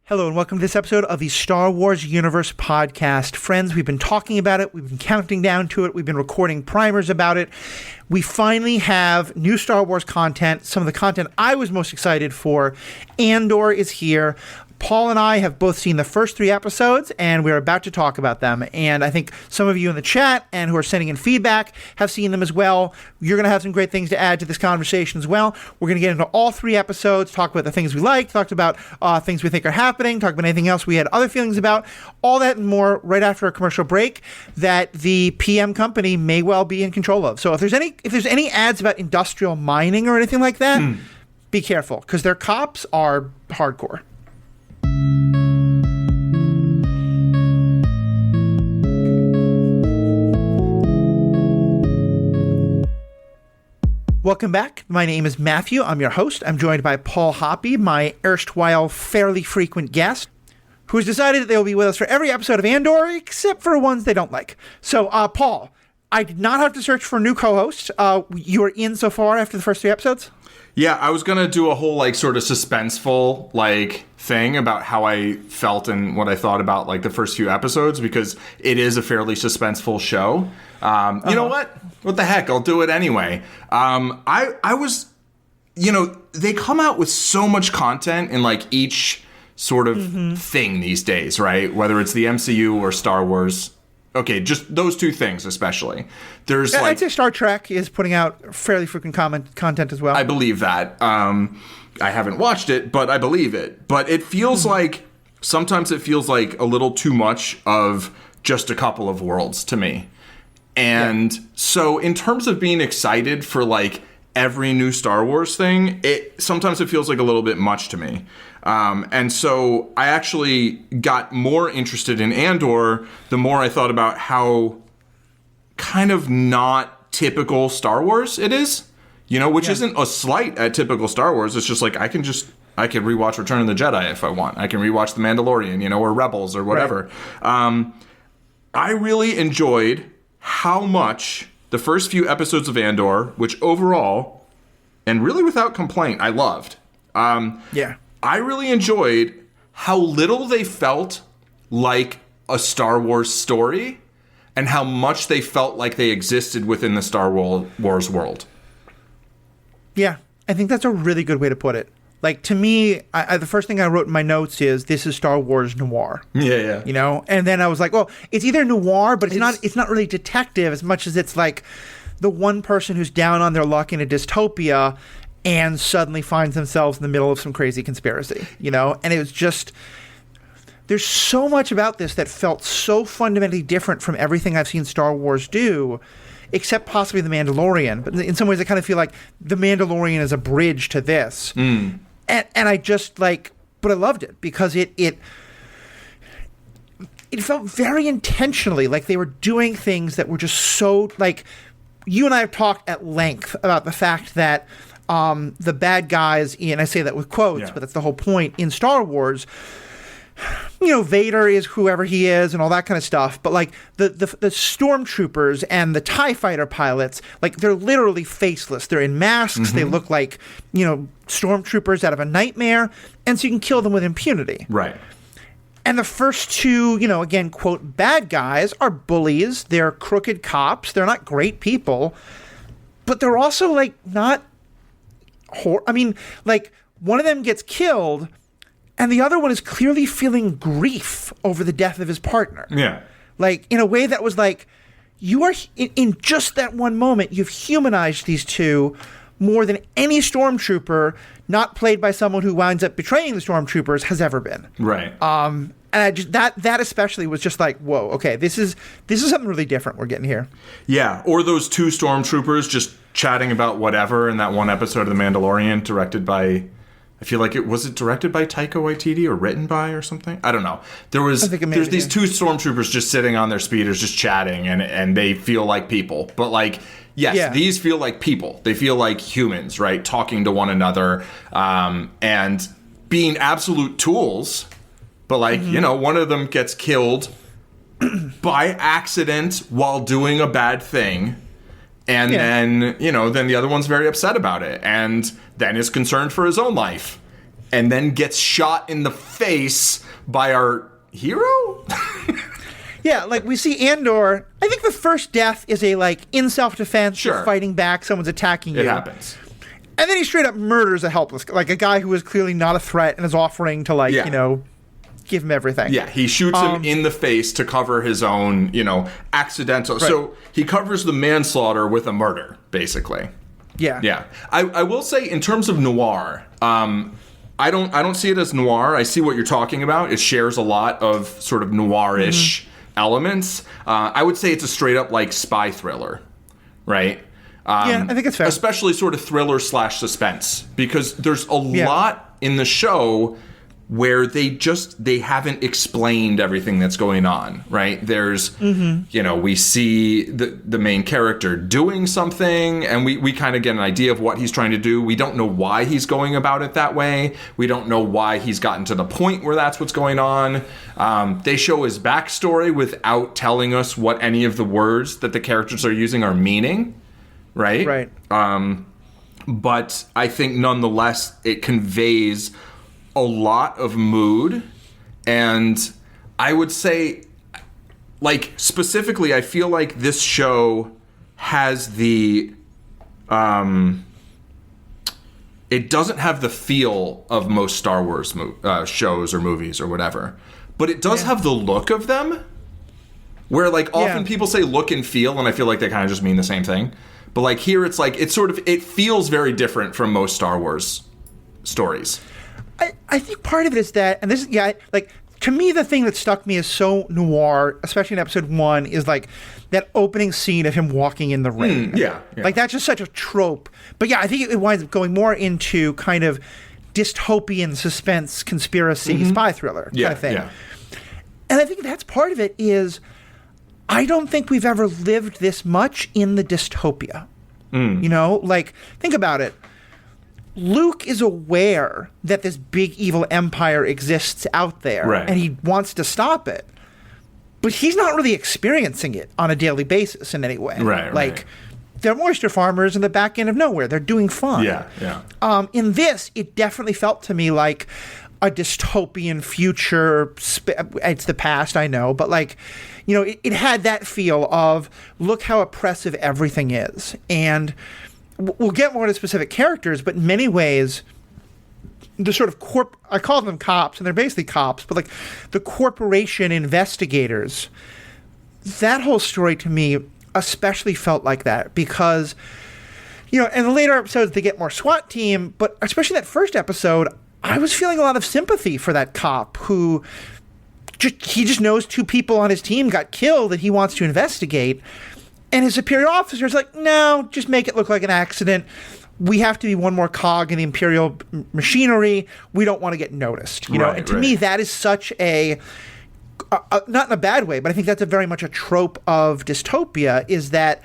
Hello and welcome to this episode of the Star Wars Universe Podcast. Friends, we've been talking about it, we've been counting down to it, we've been recording primers about it. We finally have new Star Wars content, some of the content I was most excited for. Andor is here. Paul and I have both seen the first 3 episodes, and we're about to talk about them. And I think some of you in the chat and who are sending in feedback have seen them as well. You're going to have some great things to add to this conversation as well. We're going to get into all 3 episodes, talk about the things we like, talk about things we think are happening, talk about anything else we had other feelings about, all that and more right after a commercial break that the PM company may well be in control of. So if there's any ads about industrial mining or anything like that, be careful, because their cops are hardcore. Welcome back. My name is Matthew. I'm your host. I'm joined by Paul Hoppy, my erstwhile fairly frequent guest, who has decided that they will be with us for every episode of Andor, except for ones they don't like. So, Paul, I did not have to search for a new co-host. You are in so far after the first 3 episodes? Yeah, I was going to do a whole, sort of suspenseful, thing about how I felt and what I thought about, the first few episodes, because it is a fairly suspenseful show. You know what? What the heck? I'll do it anyway. I was, they come out with so much content in, each sort of thing these days, right? Whether it's the MCU or Star Wars. Okay, just those 2 things especially. There's I'd say Star Trek is putting out fairly frequent content as well. I believe that. I haven't watched it, but I believe it. But it feels sometimes it feels like a little too much of just a couple of worlds to me. And so in terms of being excited for every new Star Wars thing, sometimes it feels like a little bit much to me. And so I actually got more interested in Andor the more I thought about how kind of not typical Star Wars it is, which isn't a slight at typical Star Wars. It's just I can rewatch Return of the Jedi if I want. I can rewatch The Mandalorian, or Rebels or whatever. Right. I really enjoyed how much the first few episodes of Andor, which overall, and really without complaint, I loved. I really enjoyed how little they felt like a Star Wars story and how much they felt like they existed within the Star Wars world. Yeah, I think that's a really good way to put it. To me, the first thing I wrote in my notes is, this is Star Wars noir. Yeah. And then I was like, well, it's either noir, but it's not really detective as much as it's the one person who's down on their luck in a dystopia and suddenly finds themselves in the middle of some crazy conspiracy, And it was just, there's so much about this that felt so fundamentally different from everything I've seen Star Wars do, except possibly The Mandalorian. But in some ways, I kind of feel like The Mandalorian is a bridge to this. And I just but I loved it because it felt very intentionally like they were doing things that were just so, you and I have talked at length about the fact that the bad guys, and I say that with quotes, but that's the whole point in Star Wars. Vader is whoever he is and all that kind of stuff. But the stormtroopers and the TIE fighter pilots, they're literally faceless. They're in masks. They look like, stormtroopers out of a nightmare. And so you can kill them with impunity. Right. And the first 2, again, quote, bad guys are bullies. They're crooked cops. They're not great people. But they're also not... one of them gets killed, and the other one is clearly feeling grief over the death of his partner. Yeah. In a way that was you are, in just that one moment, you've humanized these 2 more than any stormtrooper not played by someone who winds up betraying the stormtroopers has ever been. Right. And I just, that especially was just whoa, okay, this is something really different we're getting here. Yeah, or those 2 stormtroopers just chatting about whatever in that one episode of The Mandalorian, directed by, I feel like was it directed by Taika Waititi or written by or something? I don't know. There's these 2 stormtroopers just sitting on their speeders, just chatting, and they feel like people. But these feel like people. They feel like humans, right? Talking to one another, and being absolute tools. But one of them gets killed by accident while doing a bad thing. And then the other one's very upset about it and then is concerned for his own life. and then gets shot in the face by our hero? Yeah, like we see Andor. I think the first death is a like in self-defense, Sure. fighting back, someone's attacking you. It happens. And then he straight up murders a helpless, like a guy who is clearly not a threat and is offering to like, Yeah. you know, give him everything. Yeah, he shoots him in the face to cover his own, you know, accidental. Right. So he covers the manslaughter with a murder, basically. Yeah. Yeah. I will say in terms of noir, I don't see it as noir. I see what you're talking about. It shares a lot of sort of noir-ish elements. I would say it's a straight up like spy thriller, right? Yeah, I think it's fair. Especially sort of thriller / suspense, because there's a lot in the show where they haven't explained everything that's going on, right? There's, you know, we see the main character doing something, and we kind of get an idea of what he's trying to do. We don't know why he's going about it that way. We don't know why he's gotten to the point where that's what's going on. They show his backstory without telling us what any of the words that the characters are using are meaning, right? Right. But I think nonetheless it conveys a lot of mood, and I would say, like, specifically, I feel like this show has the it doesn't have the feel of most Star Wars shows or movies or whatever, but it does have the look of them, where like often people say look and feel, and I feel like they kind of just mean the same thing, but like here it's like it feels very different from most Star Wars stories. I think part of it is that, and this is, like, to me, the thing that stuck me as so noir, especially in episode 1, is like that opening scene of him walking in the rain. Yeah. Like, that's just such a trope. But yeah, I think it winds up going more into kind of dystopian suspense, conspiracy, spy thriller kind of thing. Yeah. And I think that's part of it is I don't think we've ever lived this much in the dystopia. You know, like, think about it. Luke is aware that this big evil empire exists out there, right, and he wants to stop it. But he's not really experiencing it on a daily basis in any way. Right. They're moisture farmers in the back end of nowhere. They're doing fine. Yeah. In this, it definitely felt to me like a dystopian future. It's the past, I know, but like, you know, it had that feel of look how oppressive everything is. And we'll get more into specific characters, but in many ways, the sort of I call them cops, and they're basically cops, but like the corporation investigators, that whole story to me especially felt like that because, you know, in the later episodes, they get more SWAT team, but especially that first episode, I was feeling a lot of sympathy for that cop who he just knows 2 people on his team got killed that he wants to investigate. And his superior officer is like, no, just make it look like an accident. We have to be one more cog in the Imperial machinery. We don't want to get noticed. You know, and to me, that is such a not in a bad way, but I think that's very much a trope of dystopia. Is that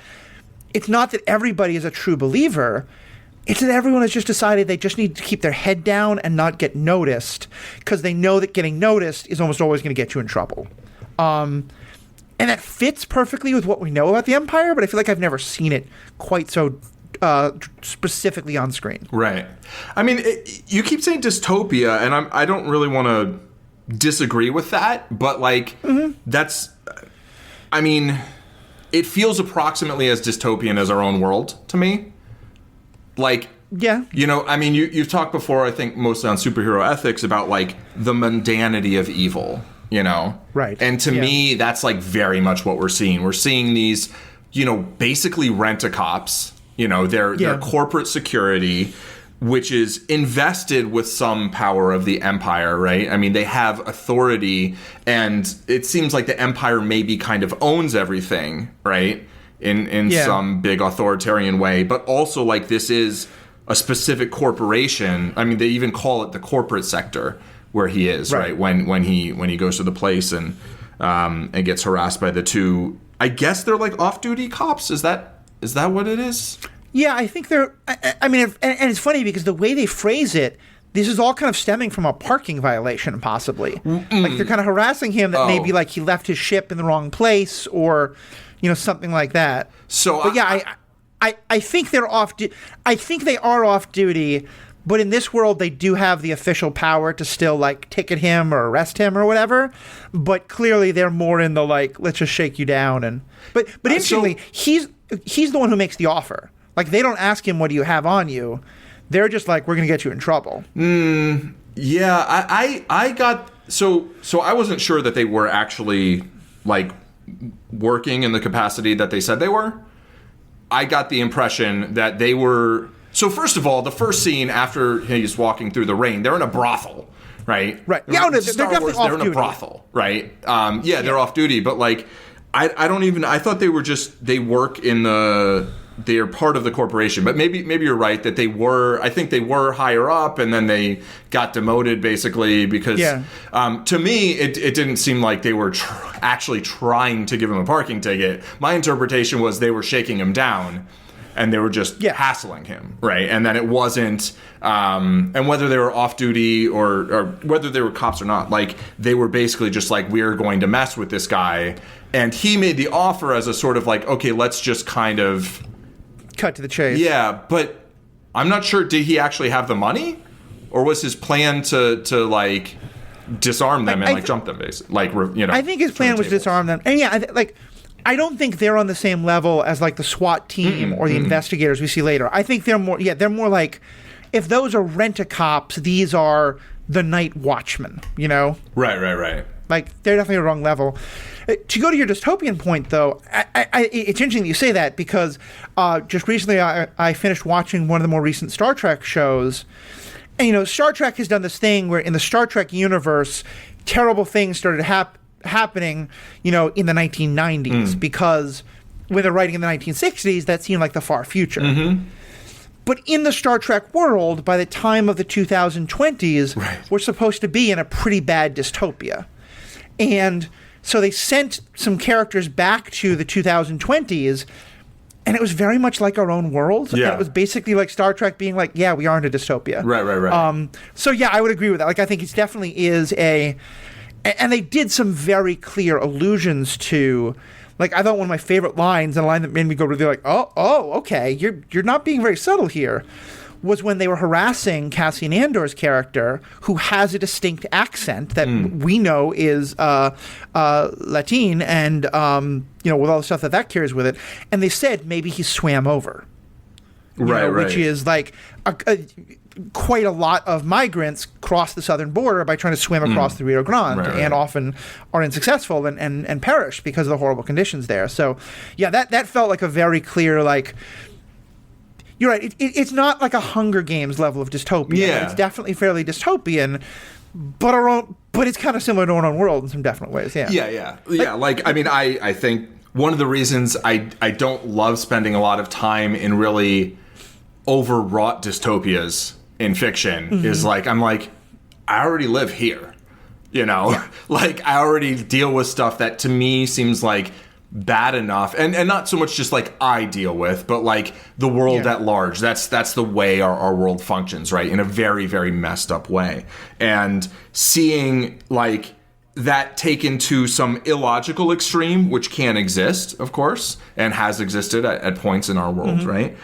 it's not that everybody is a true believer. It's that everyone has just decided they just need to keep their head down and not get noticed because they know that getting noticed is almost always going to get you in trouble. And that fits perfectly with what we know about the Empire, but I feel like I've never seen it quite so specifically on screen. Right. I mean, you keep saying dystopia, and I don't really want to disagree with that, but like that's, I mean, it feels approximately as dystopian as our own world to me. Like, yeah, you know, I mean, you've talked before, I think mostly on superhero ethics, about like the mundanity of evil. You know? Right. And to me, that's like very much what we're seeing. We're seeing these, you know, basically rent-a-cops, you know, they're corporate security, which is invested with some power of the Empire, right? I mean, they have authority, and it seems like the Empire maybe kind of owns everything, right? In some big authoritarian way, but also like this is a specific corporation. I mean, they even call it the corporate sector. Where he is, right? When he goes to the place and gets harassed by the 2, I guess they're like off-duty cops. Is that what it is? Yeah, I think they're. I mean, and it's funny because the way they phrase it, this is all kind of stemming from a parking violation, possibly. Like they're kind of harassing him that maybe like he left his ship in the wrong place or, you know, something like that. So, but I think they're off. I think they are off duty. But in this world, they do have the official power to still, like, ticket him or arrest him or whatever. But clearly they're more in the, like, let's just shake you down. But interestingly, he's the one who makes the offer. Like, they don't ask him, what do you have on you? They're just like, we're going to get you in trouble. Yeah, I got... So I wasn't sure that they were actually, like, working in the capacity that they said they were. I got the impression that they were... So first of all, the first scene after he's walking through the rain, they're in a brothel, right? Right. Yeah, no, they're definitely off duty. They're in a brothel, right? Yeah, they're off duty, but like, I thought they were they work in they're part of the corporation, but maybe you're right that I think they were higher up and then they got demoted basically because to me, it didn't seem like they were actually trying to give him a parking ticket. My interpretation was they were shaking him down. And they were just hassling him, right? And then it wasn't, and whether they were off duty or whether they were cops or not, like they were basically just like, we're going to mess with this guy. And he made the offer as a sort of like, okay, let's just kind of cut to the chase. Yeah, but I'm not sure. Did he actually have the money, or was his plan to like disarm them and like jump them, basically? Like, you know, I think his plan was to disarm them, and I don't think they're on the same level as like the SWAT team or the investigators we see later. I think they're more like, if those are rent-a-cops, these are the night watchmen, you know? Right. Like, they're definitely a wrong level. To go to your dystopian point, though, it's interesting that you say that because just recently I finished watching one of the more recent Star Trek shows. And, you know, Star Trek has done this thing where in the Star Trek universe, terrible things started happening, you know, in the 1990s because when they're writing in the 1960s, that seemed like the far future. But in the Star Trek world, by the time of the 2020s, we're supposed to be in a pretty bad dystopia. And so they sent some characters back to the 2020s, and it was very much like our own world. Yeah. And it was basically like Star Trek being like, yeah, we are in a dystopia. Right. So yeah, I would agree with that. Like, I think it definitely is and they did some very clear allusions to, like, I thought one of my favorite lines, and a line that made me go really like, oh, okay, you're not being very subtle here, was when they were harassing Cassian Andor's character, who has a distinct accent that we know is Latin, and you know, with all the stuff that carries with it, and they said maybe he swam over, right. Which is like quite a lot of migrants cross the southern border by trying to swim across the Rio Grande and often are unsuccessful and perish because of the horrible conditions there. So, yeah, that felt like a very clear, like, you're right, it's not like a Hunger Games level of dystopia. Yeah. It's definitely fairly dystopian, but it's kind of similar to our own world in some definite ways, Yeah, like, I mean, I think one of the reasons I don't love spending a lot of time in really overwrought dystopias in fiction is like, I'm like, I already live here, you know? Like, I already deal with stuff that to me seems like bad enough, and not so much just like I deal with, but like the world at large. That's the way our world functions, right? In a very, very messed up way. And seeing like that taken to some illogical extreme, which can exist, of course, and has existed at points in our world, right?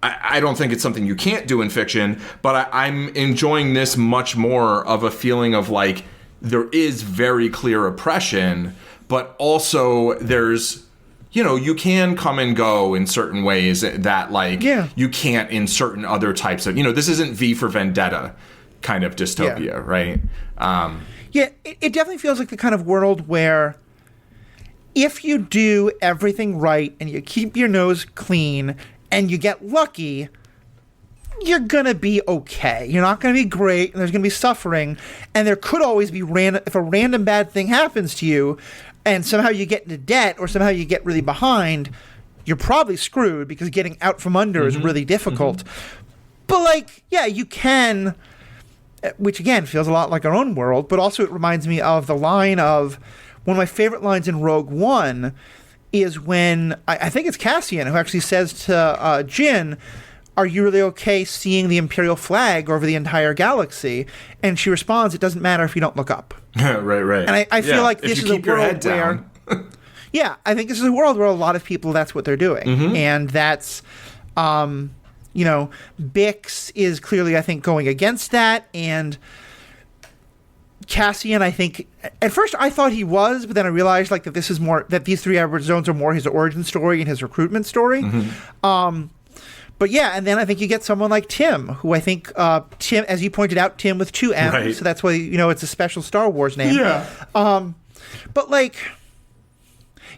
I don't think it's something you can't do in fiction, but I'm enjoying this much more of a feeling of like there is very clear oppression, but also there's, you know, you can come and go in certain ways that like you can't in certain other types of, you know, this isn't V for Vendetta kind of dystopia, right? It definitely feels like the kind of world where if you do everything right and you keep your nose clean and you get lucky, you're going to be okay. You're not going to be great, and there's going to be suffering, and there could always be if a random bad thing happens to you and somehow you get into debt or somehow you get really behind, you're probably screwed because getting out from under is really difficult. But, like, yeah, you can, which again feels a lot like our own world, but also it reminds me of the line of one of my favorite lines in Rogue One is when, I think it's Cassian who actually says to Jyn, are you really okay seeing the Imperial flag over the entire galaxy? And she responds, it doesn't matter if you don't look up. Right. And I feel like this is a world where... I think this is a world where a lot of people, that's what they're doing. And that's... Bix is clearly, I think, going against that, and Cassian, I think, at first I thought he was, but then I realized that this is more, that these 3 Edward zones are more his origin story and his recruitment story. But yeah, and then I think you get someone like Tim, who I think, Tim, as you pointed out, Tim with 2 M's, right. So that's why, it's a special Star Wars name. Yeah. But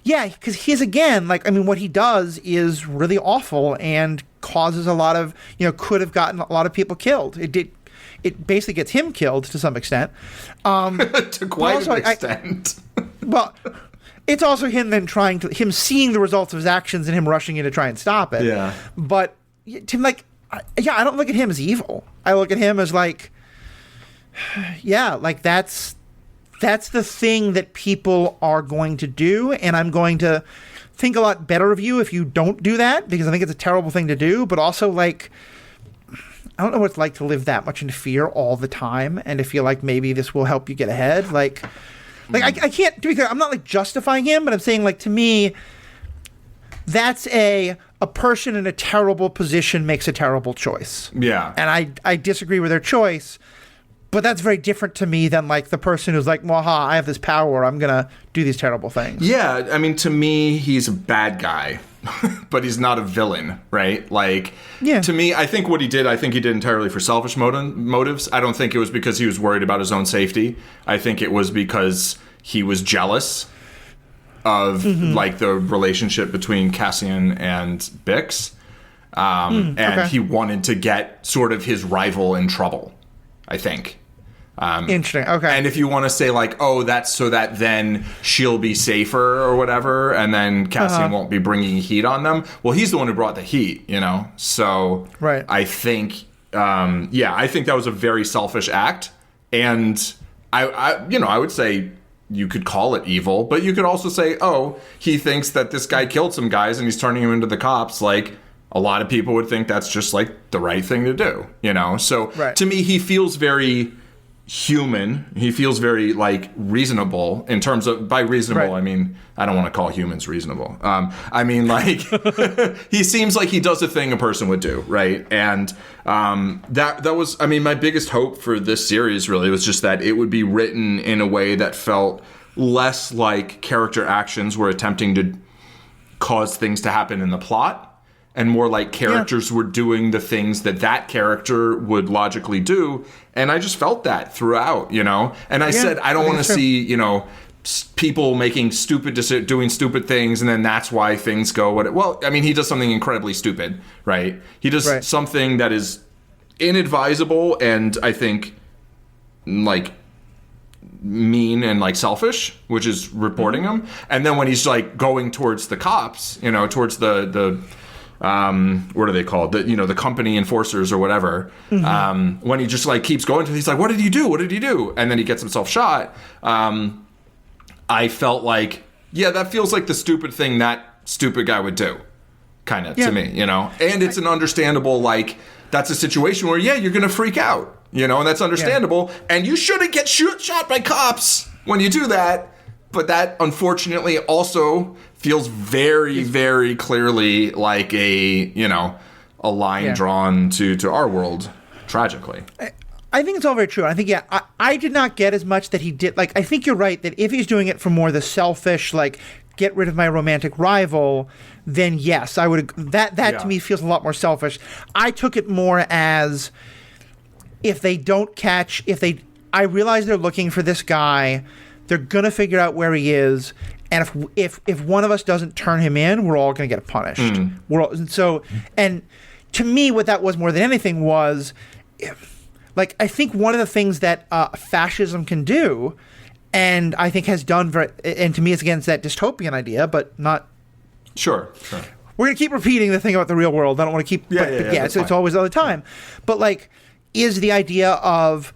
yeah, because he's, again, what he does is really awful and causes a lot of, could have gotten a lot of people killed. It basically gets him killed to some extent. To quite an extent. Well, it's also him then him seeing the results of his actions and him rushing in to try and stop it. Yeah. But Tim, I don't look at him as evil. I look at him as that's the thing that people are going to do, and I'm going to think a lot better of you if you don't do that, because I think it's a terrible thing to do, but also I don't know what it's like to live that much in fear all the time and to feel like maybe this will help you get ahead. I can't, to be clear, I'm not justifying him, but I'm saying to me, that's a person in a terrible position makes a terrible choice. Yeah. And I disagree with their choice, but that's very different to me than the person who's waha, I have this power, I'm going to do these terrible things. Yeah. To me, he's a bad guy. But he's not a villain, right? To me, I think he did entirely for selfish motives. I don't think it was because he was worried about his own safety. I think it was because he was jealous of the relationship between Cassian and Bix. And he wanted to get sort of his rival in trouble, I think. Interesting. Okay. And if you want to say that's so that then she'll be safer or whatever, and then Cassian won't be bringing heat on them. Well, he's the one who brought the heat, So right. I think, I think that was a very selfish act, and I would say you could call it evil, but you could also say, he thinks that this guy killed some guys and he's turning him into the cops. A lot of people would think that's just the right thing to do, So right. To me, he feels very human. He feels very reasonable in terms of, by reasonable, right. I don't want to call humans reasonable. He seems like he does a thing a person would do, right? And that was, my biggest hope for this series really was just that it would be written in a way that felt less like character actions were attempting to cause things to happen in the plot, and more like characters were doing the things that character would logically do. And I just felt that throughout, And I said, I don't want to see, people making doing stupid things, and then that's why things go he does something incredibly stupid, right? He does something that is inadvisable and I think mean and selfish, which is reporting him. And then when he's going towards the cops, towards the what are they called? The company enforcers or whatever. When he just keeps going to, he's what did he do? What did he do? And then he gets himself shot. I felt that feels like the stupid thing that stupid guy would do, kind of to me, And it's an understandable that's a situation where you're gonna freak out, and that's understandable. And you shouldn't get shot by cops when you do that. But that, unfortunately, also feels very, very clearly like a line drawn to our world, tragically. I think it's all very true. I think, I did not get as much that he did. I think you're right that if he's doing it for more the selfish, get rid of my romantic rival, then yes, I would. That to me feels a lot more selfish. I took it more as I realize they're looking for this guy. They're going to figure out where he is, and if one of us doesn't turn him in, we're all going to get punished. And to me, what that was more than anything was, I think one of the things that fascism can do, and I think has done and to me it's against that dystopian idea, but not... Sure. We're going to keep repeating the thing about the real world. I don't want to keep... It's always all the time. But is the idea of...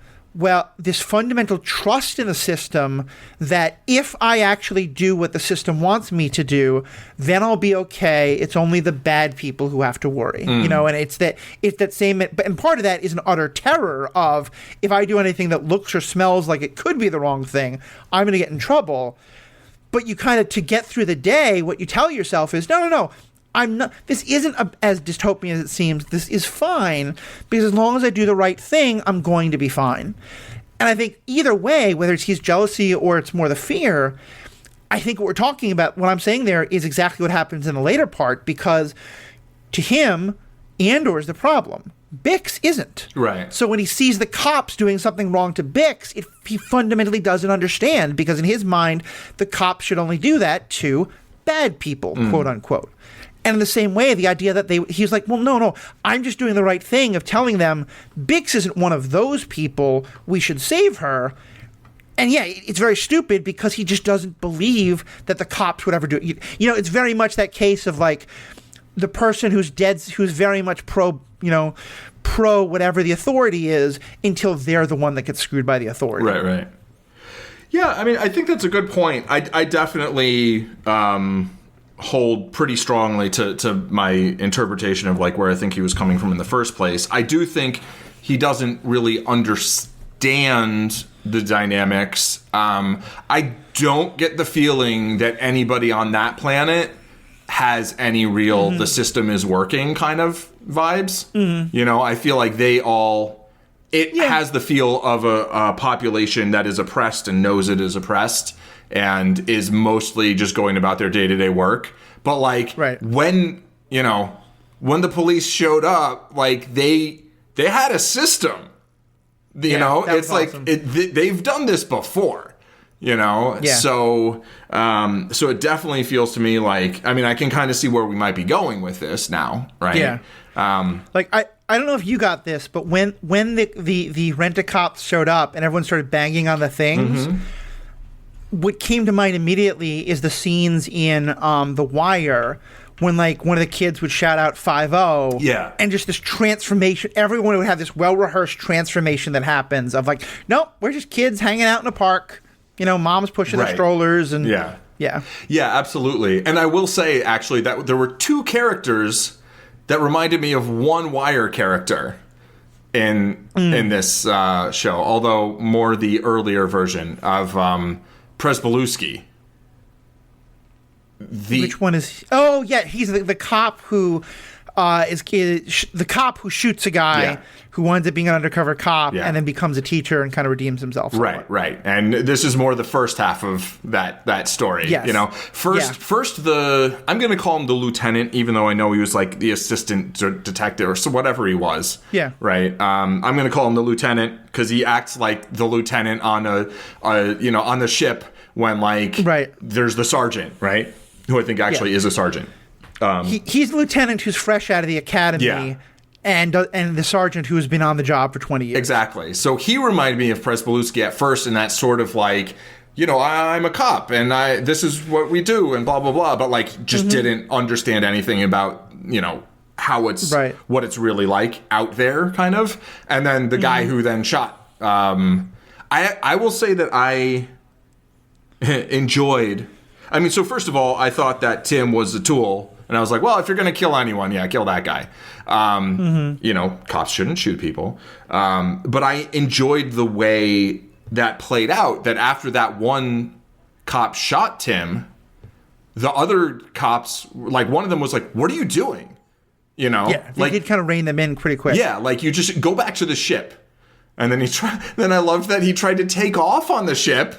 this fundamental trust in the system that if I actually do what the system wants me to do, then I'll be okay. It's only the bad people who have to worry, and it's that same, and part of that is an utter terror of if I do anything that looks or smells like it could be the wrong thing, I'm going to get in trouble. But you kind of, to get through the day, what you tell yourself is, no, I'm not. This isn't as dystopian as it seems. This is fine because as long as I do the right thing, I'm going to be fine. And I think either way, whether it's his jealousy or it's more the fear, I think what we're talking about, what I'm saying there, is exactly what happens in the later part, because to him, Andor is the problem. Bix isn't. Right. So when he sees the cops doing something wrong to Bix, he fundamentally doesn't understand, because in his mind, the cops should only do that to bad people, quote unquote. And in the same way, the idea that he's like, well, no, I'm just doing the right thing of telling them Bix isn't one of those people. We should save her. And yeah, it's very stupid because he just doesn't believe that the cops would ever do it. You know, it's very much that case of like the person who's dead, who's very much pro whatever the authority is, until they're the one that gets screwed by the authority. Right. Yeah, I mean, I think that's a good point. I definitely hold pretty strongly to my interpretation of like where I think he was coming from in the first place. I do think he doesn't really understand the dynamics. I don't get the feeling that anybody on that planet has any real the system is working kind of vibes. You know, I feel like they all has the feel of a population that is oppressed and knows it is oppressed and is mostly just going about their day-to-day work. But like when the police showed up, like they had a system. You know, it's like awesome. They've done this before. You know, so it definitely feels to me like, I mean, I can kind of see where we might be going with this now, right? Yeah. Like I don't know if you got this, but when the rent-a-cops showed up and everyone started banging on the things, what came to mind immediately is the scenes in The Wire when like one of the kids would shout out 5-0. Yeah. And just this transformation, everyone would have this well-rehearsed transformation that happens of like, nope, we're just kids hanging out in a park. You know, mom's pushing the strollers and yeah, absolutely. And I will say actually that there were two characters that reminded me of one Wire character in this show, although more the earlier version of Presbalewski. Which one is? Oh yeah, he's the cop who is the cop who shoots a guy who winds up being an undercover cop and then becomes a teacher and kind of redeems himself. Right. And this is more the first half of that story. Yes. You know, first I'm going to call him the lieutenant, even though I know he was like the assistant detective or so whatever he was. Yeah. Right. I'm going to call him the lieutenant because he acts like the lieutenant on on the ship when like there's the sergeant, right? Who I think actually is a sergeant. He's the lieutenant who's fresh out of the academy, and the sergeant who has been on the job for 20 years. Exactly. So he reminded me of Presbalewski at first in that sort of like, I'm a cop and this is what we do and blah blah blah, but like just didn't understand anything about how it's what it's really like out there, kind of. And then the guy who then shot. I will say that I enjoyed. I mean, so first of all, I thought that Tim was a tool. And I was like, well, if you're going to kill anyone, kill that guy. Cops shouldn't shoot people. But I enjoyed the way that played out, that after that one cop shot Tim, the other cops, like one of them was like, what are you doing? Yeah, they did kind of rein them in pretty quick. Yeah, like you just go back to the ship. And then then I loved that he tried to take off on the ship.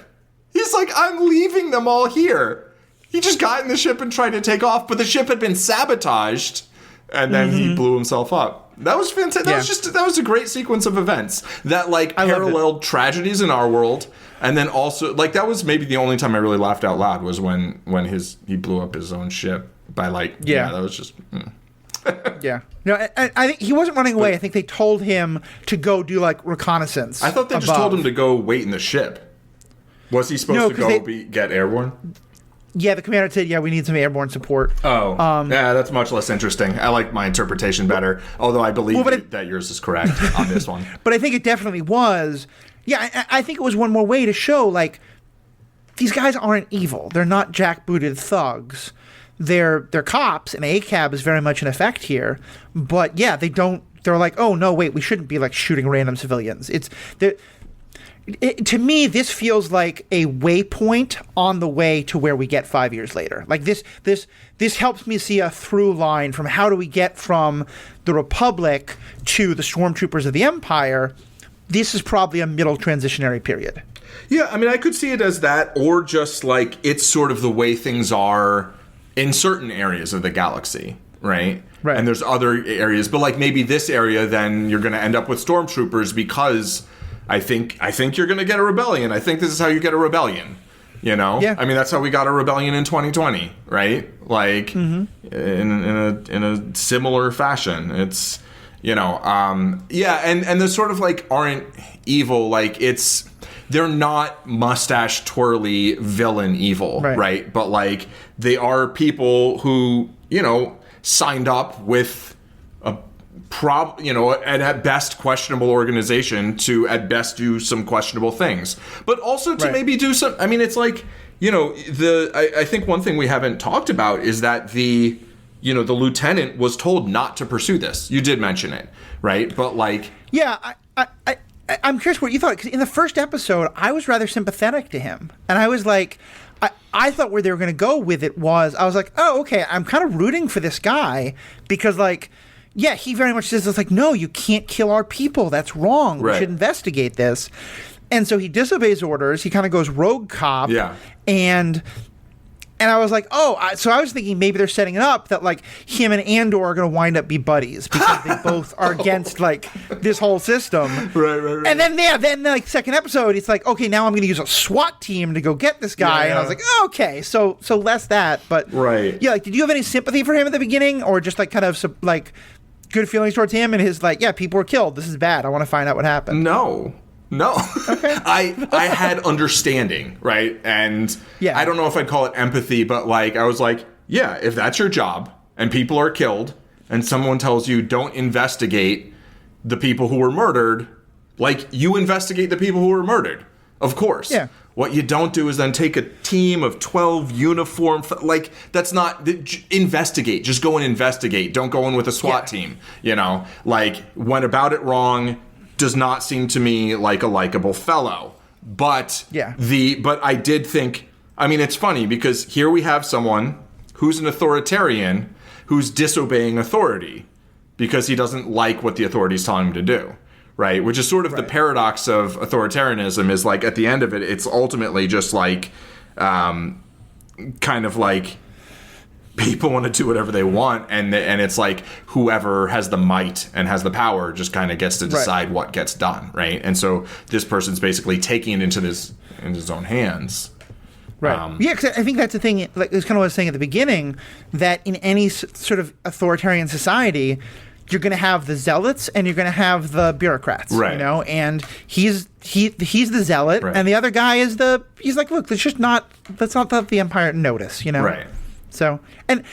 He's like, I'm leaving them all here. He just got in the ship and tried to take off, but the ship had been sabotaged, and then he blew himself up. That was fantastic. That was a great sequence of events that like paralleled tragedies in our world, and then also like that was maybe the only time I really laughed out loud was when he blew up his own ship by like that was just. No, I think he wasn't running away. I think they told him to go do like reconnaissance. I thought they just told him to go wait in the ship. Was he supposed to go get airborne? Yeah, the commander said, we need some airborne support. Oh, that's much less interesting. I like my interpretation better, although I believe that yours is correct on this one. But I think it definitely was. Yeah, I think it was one more way to show, like, these guys aren't evil. They're not jackbooted thugs. They're cops, and ACAB is very much in effect here. But, they're like, oh, no, wait, we shouldn't be, like, shooting random civilians. to me, this feels like a waypoint on the way to where we get 5 years later. Like this helps me see a through line from how do we get from the Republic to the Stormtroopers of the Empire. This is probably a middle transitionary period. Yeah, I mean, I could see it as that, or just like it's sort of the way things are in certain areas of the galaxy, right? Right. And there's other areas, but like maybe this area, then you're going to end up with Stormtroopers because I think you're going to get a rebellion. I think this is how you get a rebellion. You know? Yeah. I mean, that's how we got a rebellion in 2020, right? Like in a similar fashion. It's, you know, yeah, and the sort of like aren't evil. Like they're not mustache twirly villain evil, right? But like they are people who, you know, signed up with at best questionable organization to at best do some questionable things, but also to maybe do some. I mean, it's like, you know, I think one thing we haven't talked about is that the lieutenant was told not to pursue this. You did mention it, right? But like, yeah, I'm curious what you thought, because in the first episode, I was rather sympathetic to him, and I was like, I thought where they were going to go with it was, I was like, oh, okay, I'm kind of rooting for this guy because like. Yeah, he very much says, it's like, no, you can't kill our people. That's wrong. We should investigate this. And so he disobeys orders. He kind of goes rogue cop. Yeah. And I was like, so I was thinking maybe they're setting it up that, like, him and Andor are going to wind up be buddies because they both are against, like, this whole system. Right. And then like, second episode, it's like, okay, now I'm going to use a SWAT team to go get this guy. Yeah. And I was like, okay, so less that. But, yeah, like, did you have any sympathy for him at the beginning? Or just, like, kind of, like, good feelings towards him and his, like, yeah, people were killed. This is bad. I want to find out what happened. No. Okay. I had understanding, right? And yeah. I don't know if I'd call it empathy, but like I was like, yeah, if that's your job and people are killed and someone tells you don't investigate the people who were murdered, like you investigate the people who were murdered. Of course. Yeah. What you don't do is then take a team of 12 uniform, like that's not, investigate. Just go and investigate. Don't go in with a SWAT team, you know? Like went about it wrong, does not seem to me like a likable fellow. But but I did think, I mean, it's funny because here we have someone who's an authoritarian who's disobeying authority because he doesn't like what the authority's telling him to do. Right, which is sort of the paradox of authoritarianism is like at the end of it, it's ultimately just like kind of like people want to do whatever they want, and it's like whoever has the might and has the power just kind of gets to decide what gets done, right? And so this person's basically taking it into his own hands. Right. Yeah, because I think that's the thing. Like it's kind of what I was saying at the beginning, that in any sort of authoritarian society, you're going to have the zealots and you're going to have the bureaucrats, you know, and he's the zealot and the other guy is he's like, look, let's not let the Empire notice, you know? Right. So, and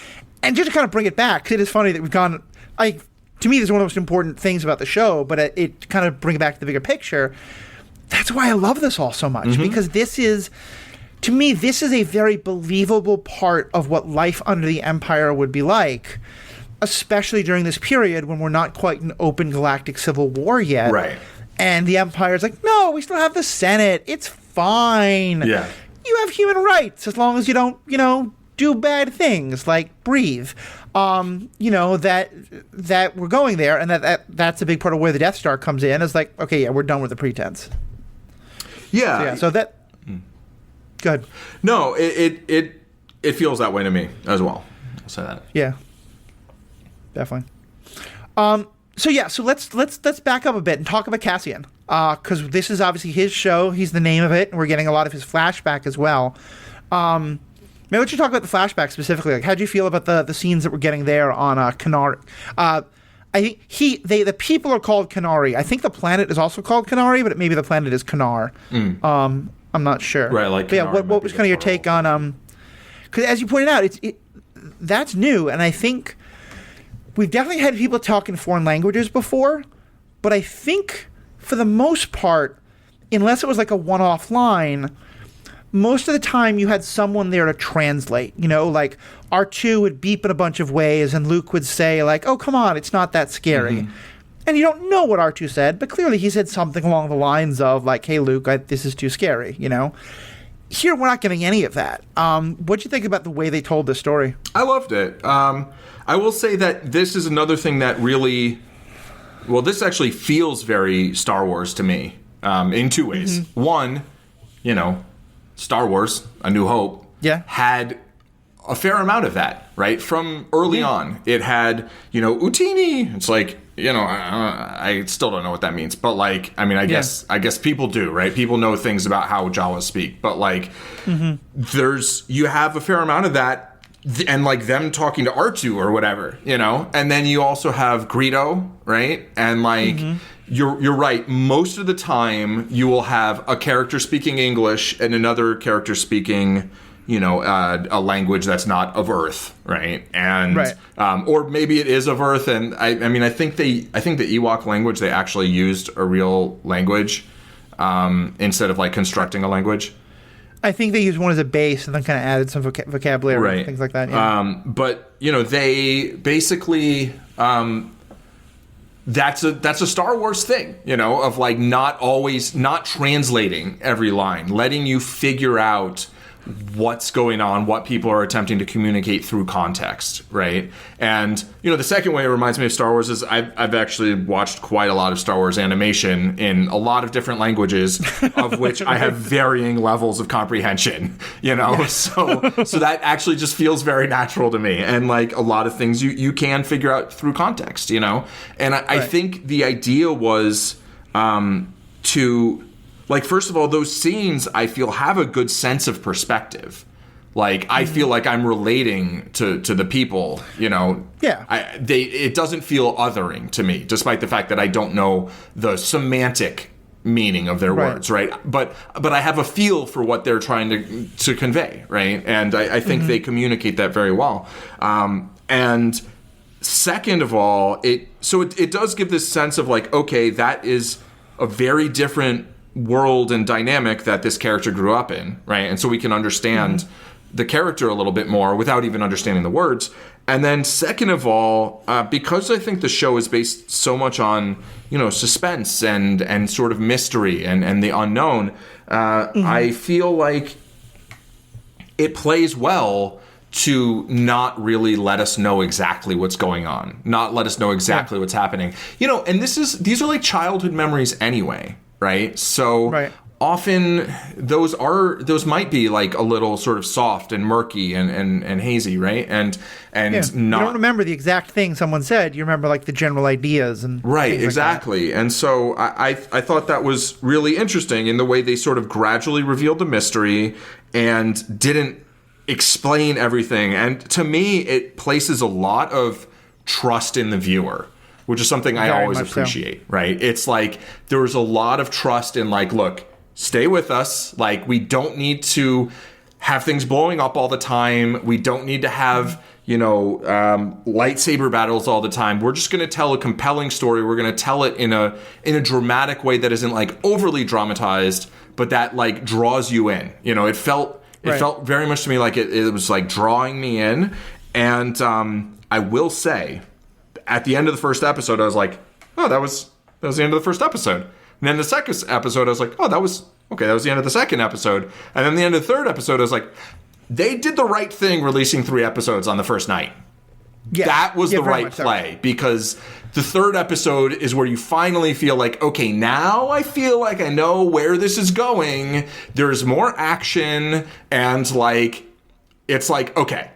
just to kind of bring it back, 'cause it is funny that we've gone, to me, this is one of the most important things about the show, but it kind of bring it back to the bigger picture. That's why I love this all so much, because to me, this is a very believable part of what life under the Empire would be like, especially during this period when we're not quite an open galactic civil war yet. Right. And the Empire's like, no, we still have the Senate. It's fine. Yeah. You have human rights as long as you don't, do bad things like breathe. That we're going there, and that's a big part of where the Death Star comes in. Is like, okay, yeah, we're done with the pretense. Yeah. So that. Good. No, it feels that way to me as well. I'll say that. Yeah. Definitely. So let's back up a bit and talk about Cassian, because this is obviously his show. He's the name of it, and we're getting a lot of his flashback as well. Maybe we should talk about the flashback specifically. Like, how do you feel about the scenes that we're getting there on Kenari? I think the people are called Kenari. I think the planet is also called Kenari, but maybe the planet is Kanar. I'm not sure. Right, like but yeah. What was kind of your take on? Because as you pointed out, that's new, and I think we've definitely had people talk in foreign languages before, but I think for the most part, unless it was like a one-off line, most of the time you had someone there to translate. Like R2 would beep in a bunch of ways, and Luke would say like, "Oh, come on, it's not that scary." And you don't know what R2 said, but clearly he said something along the lines of, like, hey, Luke, this is too scary, you know? Here, we're not getting any of that. What'd you think about the way they told this story? I loved it. I will say that this is another thing that really... Well, this actually feels very Star Wars to me in two ways. Mm-hmm. One, you know, Star Wars, A New Hope, had a fair amount of that, right? From early on. It had, you know, Utini. It's like, you know, I still don't know what that means. But, like, I mean, I guess people do, right? People know things about how Jawas speak. But, like, you have a fair amount of that. And, like, them talking to R2 or whatever, you know? And then you also have Greedo, right? And, like, you're right. Most of the time, you will have a character speaking English and another character speaking, you know, a language that's not of Earth, right? And or maybe it is of Earth. And I mean, I think the Ewok language, they actually used a real language instead of, like, constructing a language. I think they used one as a base and then kind of added some vocabulary and things like that. Yeah. But, you know, they basically that's a Star Wars thing, you know, of, like, not translating every line, letting you figure out what's going on, what people are attempting to communicate through context, right? And, you know, the second way it reminds me of Star Wars is I've actually watched quite a lot of Star Wars animation in a lot of different languages, of which I have varying levels of comprehension, you know? Yes. So that actually just feels very natural to me. And, like, a lot of things you can figure out through context, you know? And I think the idea was to... Like, first of all, those scenes, I feel, have a good sense of perspective. Like, I feel like I'm relating to the people, you know. Yeah. It doesn't feel othering to me, despite the fact that I don't know the semantic meaning of their words, right? But I have a feel for what they're trying to convey, right? And I think they communicate that very well. And second of all, it does give this sense of, like, okay, that is a very different world and dynamic that this character grew up in, right? And so we can understand the character a little bit more without even understanding the words. And then second of all, because I think the show is based so much on, you know, suspense and sort of mystery and the unknown, I feel like it plays well to not really let us know exactly what's going on, not let us know exactly what's happening. You know, and these are like childhood memories anyway, right? So often those might be, like, a little sort of soft and murky and hazy, right? And not, you don't remember the exact thing someone said. You remember, like, the general ideas and exactly. Like, and so I thought that was really interesting in the way they sort of gradually revealed the mystery and didn't explain everything. And to me, it places a lot of trust in the viewer, which is something I always appreciate, right? It's like there's a lot of trust in, like, look, stay with us. Like, we don't need to have things blowing up all the time. We don't need to have, you know, lightsaber battles all the time. We're just going to tell a compelling story. We're going to tell it in a dramatic way that isn't, like, overly dramatized, but that, like, draws you in. You know, it felt very much to me like it was, like, drawing me in. And I will say, at the end of the first episode, I was like, oh, that was the end of the first episode. And then the second episode, I was like, oh, that was the end of the second episode. And then the end of the third episode, I was like, they did the right thing releasing 3 episodes on the first night. Yeah, that was the right play, because the third episode is where you finally feel like, okay, now I feel like I know where this is going. There's more action, and, like, it's like, okay,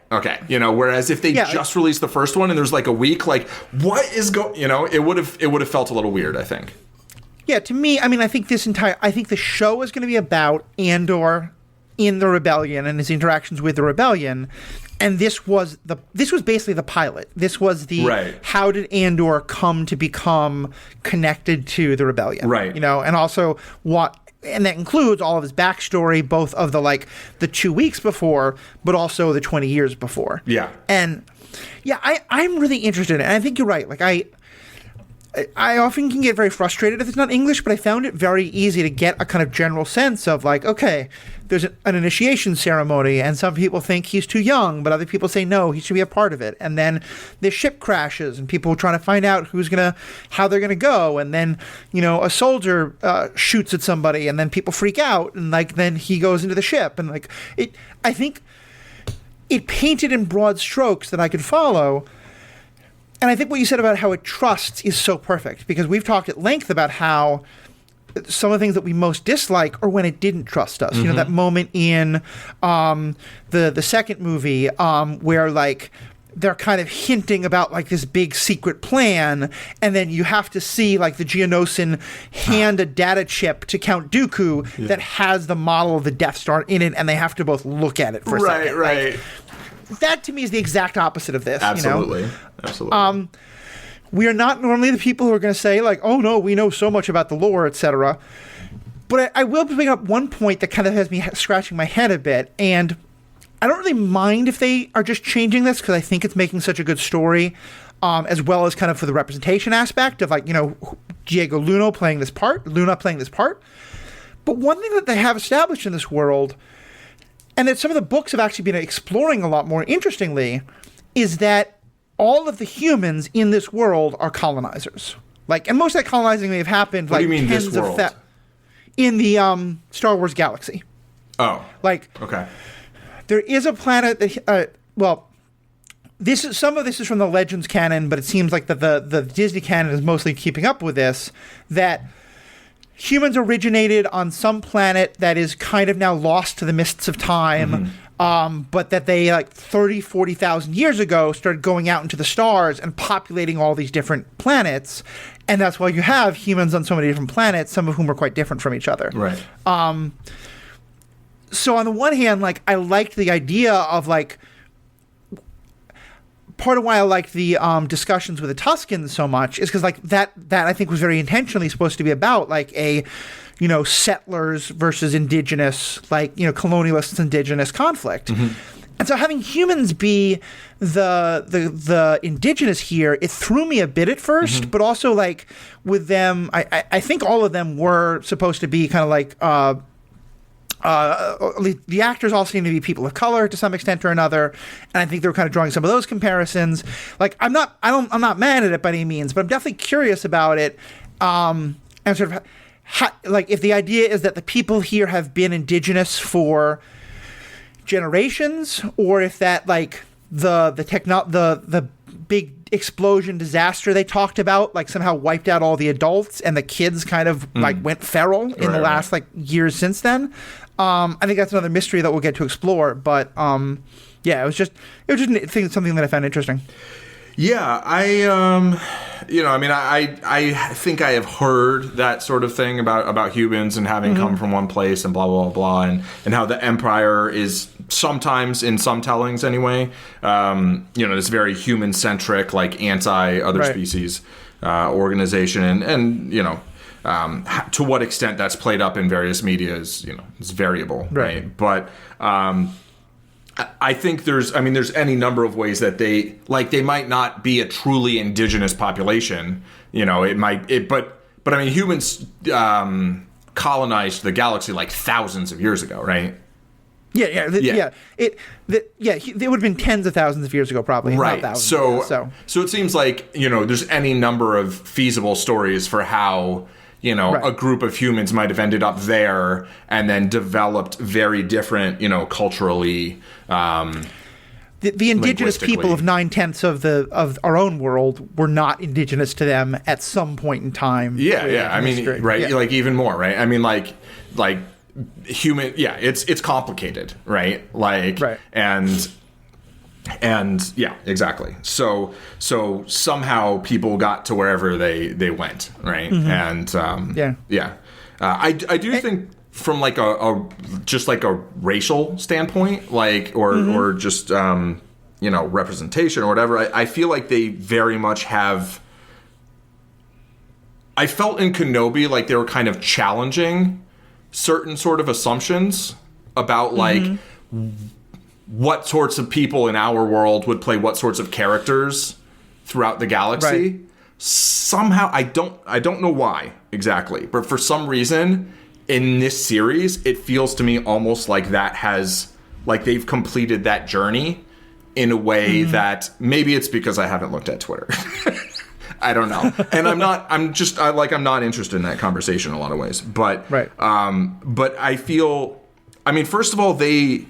you know, whereas if they just released the first one and there's, like, a week, like, what is you know, it would have felt a little weird, I think. Yeah, to me, I mean, I think the show is going to be about Andor in the rebellion and his interactions with the rebellion. And this was basically the pilot. This was the how did Andor come to become connected to the rebellion? Right. You know, and also and that includes all of his backstory, both of the 2 weeks before, but also the 20 years before. Yeah. And I'm really interested in it. And I think you're right. Like, I often can get very frustrated if it's not English, but I found it very easy to get a kind of general sense of like, okay, there's an initiation ceremony, and some people think he's too young, but other people say no, he should be a part of it. And then the ship crashes, and people are trying to find out how they're gonna go. And then a soldier shoots at somebody, and then people freak out, and like then he goes into the ship, and like it. I think it painted in broad strokes that I could follow. And I think what you said about how it trusts is so perfect, because we've talked at length about how some of the things that we most dislike are when it didn't trust us. Mm-hmm. That moment in the second movie where like they're kind of hinting about like this big secret plan, and then you have to see like the Geonosian hand a data chip to Count Dooku that has the model of the Death Star in it, and they have to both look at it for a second. Right. Like, that to me is the exact opposite of this. Absolutely. Absolutely. We are not normally the people who are going to say like, oh no, we know so much about the lore, etc. But I will bring up one point that kind of has me scratching my head a bit, and I don't really mind if they are just changing this, because I think it's making such a good story, as well as kind of for the representation aspect of like, Diego Luna playing this part. But one thing that they have established in this world, and that some of the books have actually been exploring a lot more interestingly, is that all of the humans in this world are colonizers. Like, and most of that colonizing may have happened what like do you mean tens this world? of in the Star Wars galaxy. Oh, like okay. There is a planet that some of this is from the Legends canon, but it seems like the Disney canon is mostly keeping up with this, that humans originated on some planet that is kind of now lost to the mists of time, but that they, like 30, 40,000 years ago, started going out into the stars and populating all these different planets. And that's why you have humans on so many different planets, some of whom are quite different from each other. Right. So on the one hand, like, I liked the idea of, like, part of why I liked the discussions with the Tuskens so much is because, like, that I think was very intentionally supposed to be about, like, a, settlers versus indigenous, like, colonialist indigenous conflict. And so having humans be the indigenous here, it threw me a bit at first, but also, like, with them, I think all of them were supposed to be kind of like the actors all seem to be people of color to some extent or another, and I think they were kind of drawing some of those comparisons. Like, I'm not mad at it by any means, but I'm definitely curious about it, and sort of like if the idea is that the people here have been indigenous for generations, or if that, like, the big explosion disaster they talked about, like, somehow wiped out all the adults and the kids kind of like went feral in the last like years since then. I think that's another mystery that we'll get to explore, but yeah, it was just something that I found interesting. Yeah, I think I have heard that sort of thing about humans and having come from one place and blah, blah, blah, blah, and how the Empire is sometimes, in some tellings anyway, this very human-centric, like, anti-other species organization, and to what extent that's played up in various media is variable, right? But I think there's any number of ways that they might not be a truly indigenous population. But I mean, humans colonized the galaxy like thousands of years ago, right? Yeah. It would have been tens of thousands of years ago, probably. Right. Not thousands. So it seems like there's any number of feasible stories for how a group of humans might have ended up there and then developed very different, culturally. The indigenous people of 9/10 of our own world were not indigenous to them at some point in time. Yeah. I mean, right. Yeah. Like, even more, right? I mean, like human. Yeah. It's complicated, right? Like, right. And yeah, exactly. So somehow people got to wherever they went, right? And I do think from like a racial standpoint, like or just representation or whatever, I feel like they very much have. I felt in Kenobi like they were kind of challenging certain sort of assumptions about like. What sorts of people in our world would play what sorts of characters throughout the galaxy. somehow I don't know why exactly, but for some reason in this series, it feels to me almost like they've completed that journey in a way that maybe it's because I haven't looked at Twitter. I don't know. And I'm not interested in that conversation in a lot of ways. But but I feel, I mean, first of all, they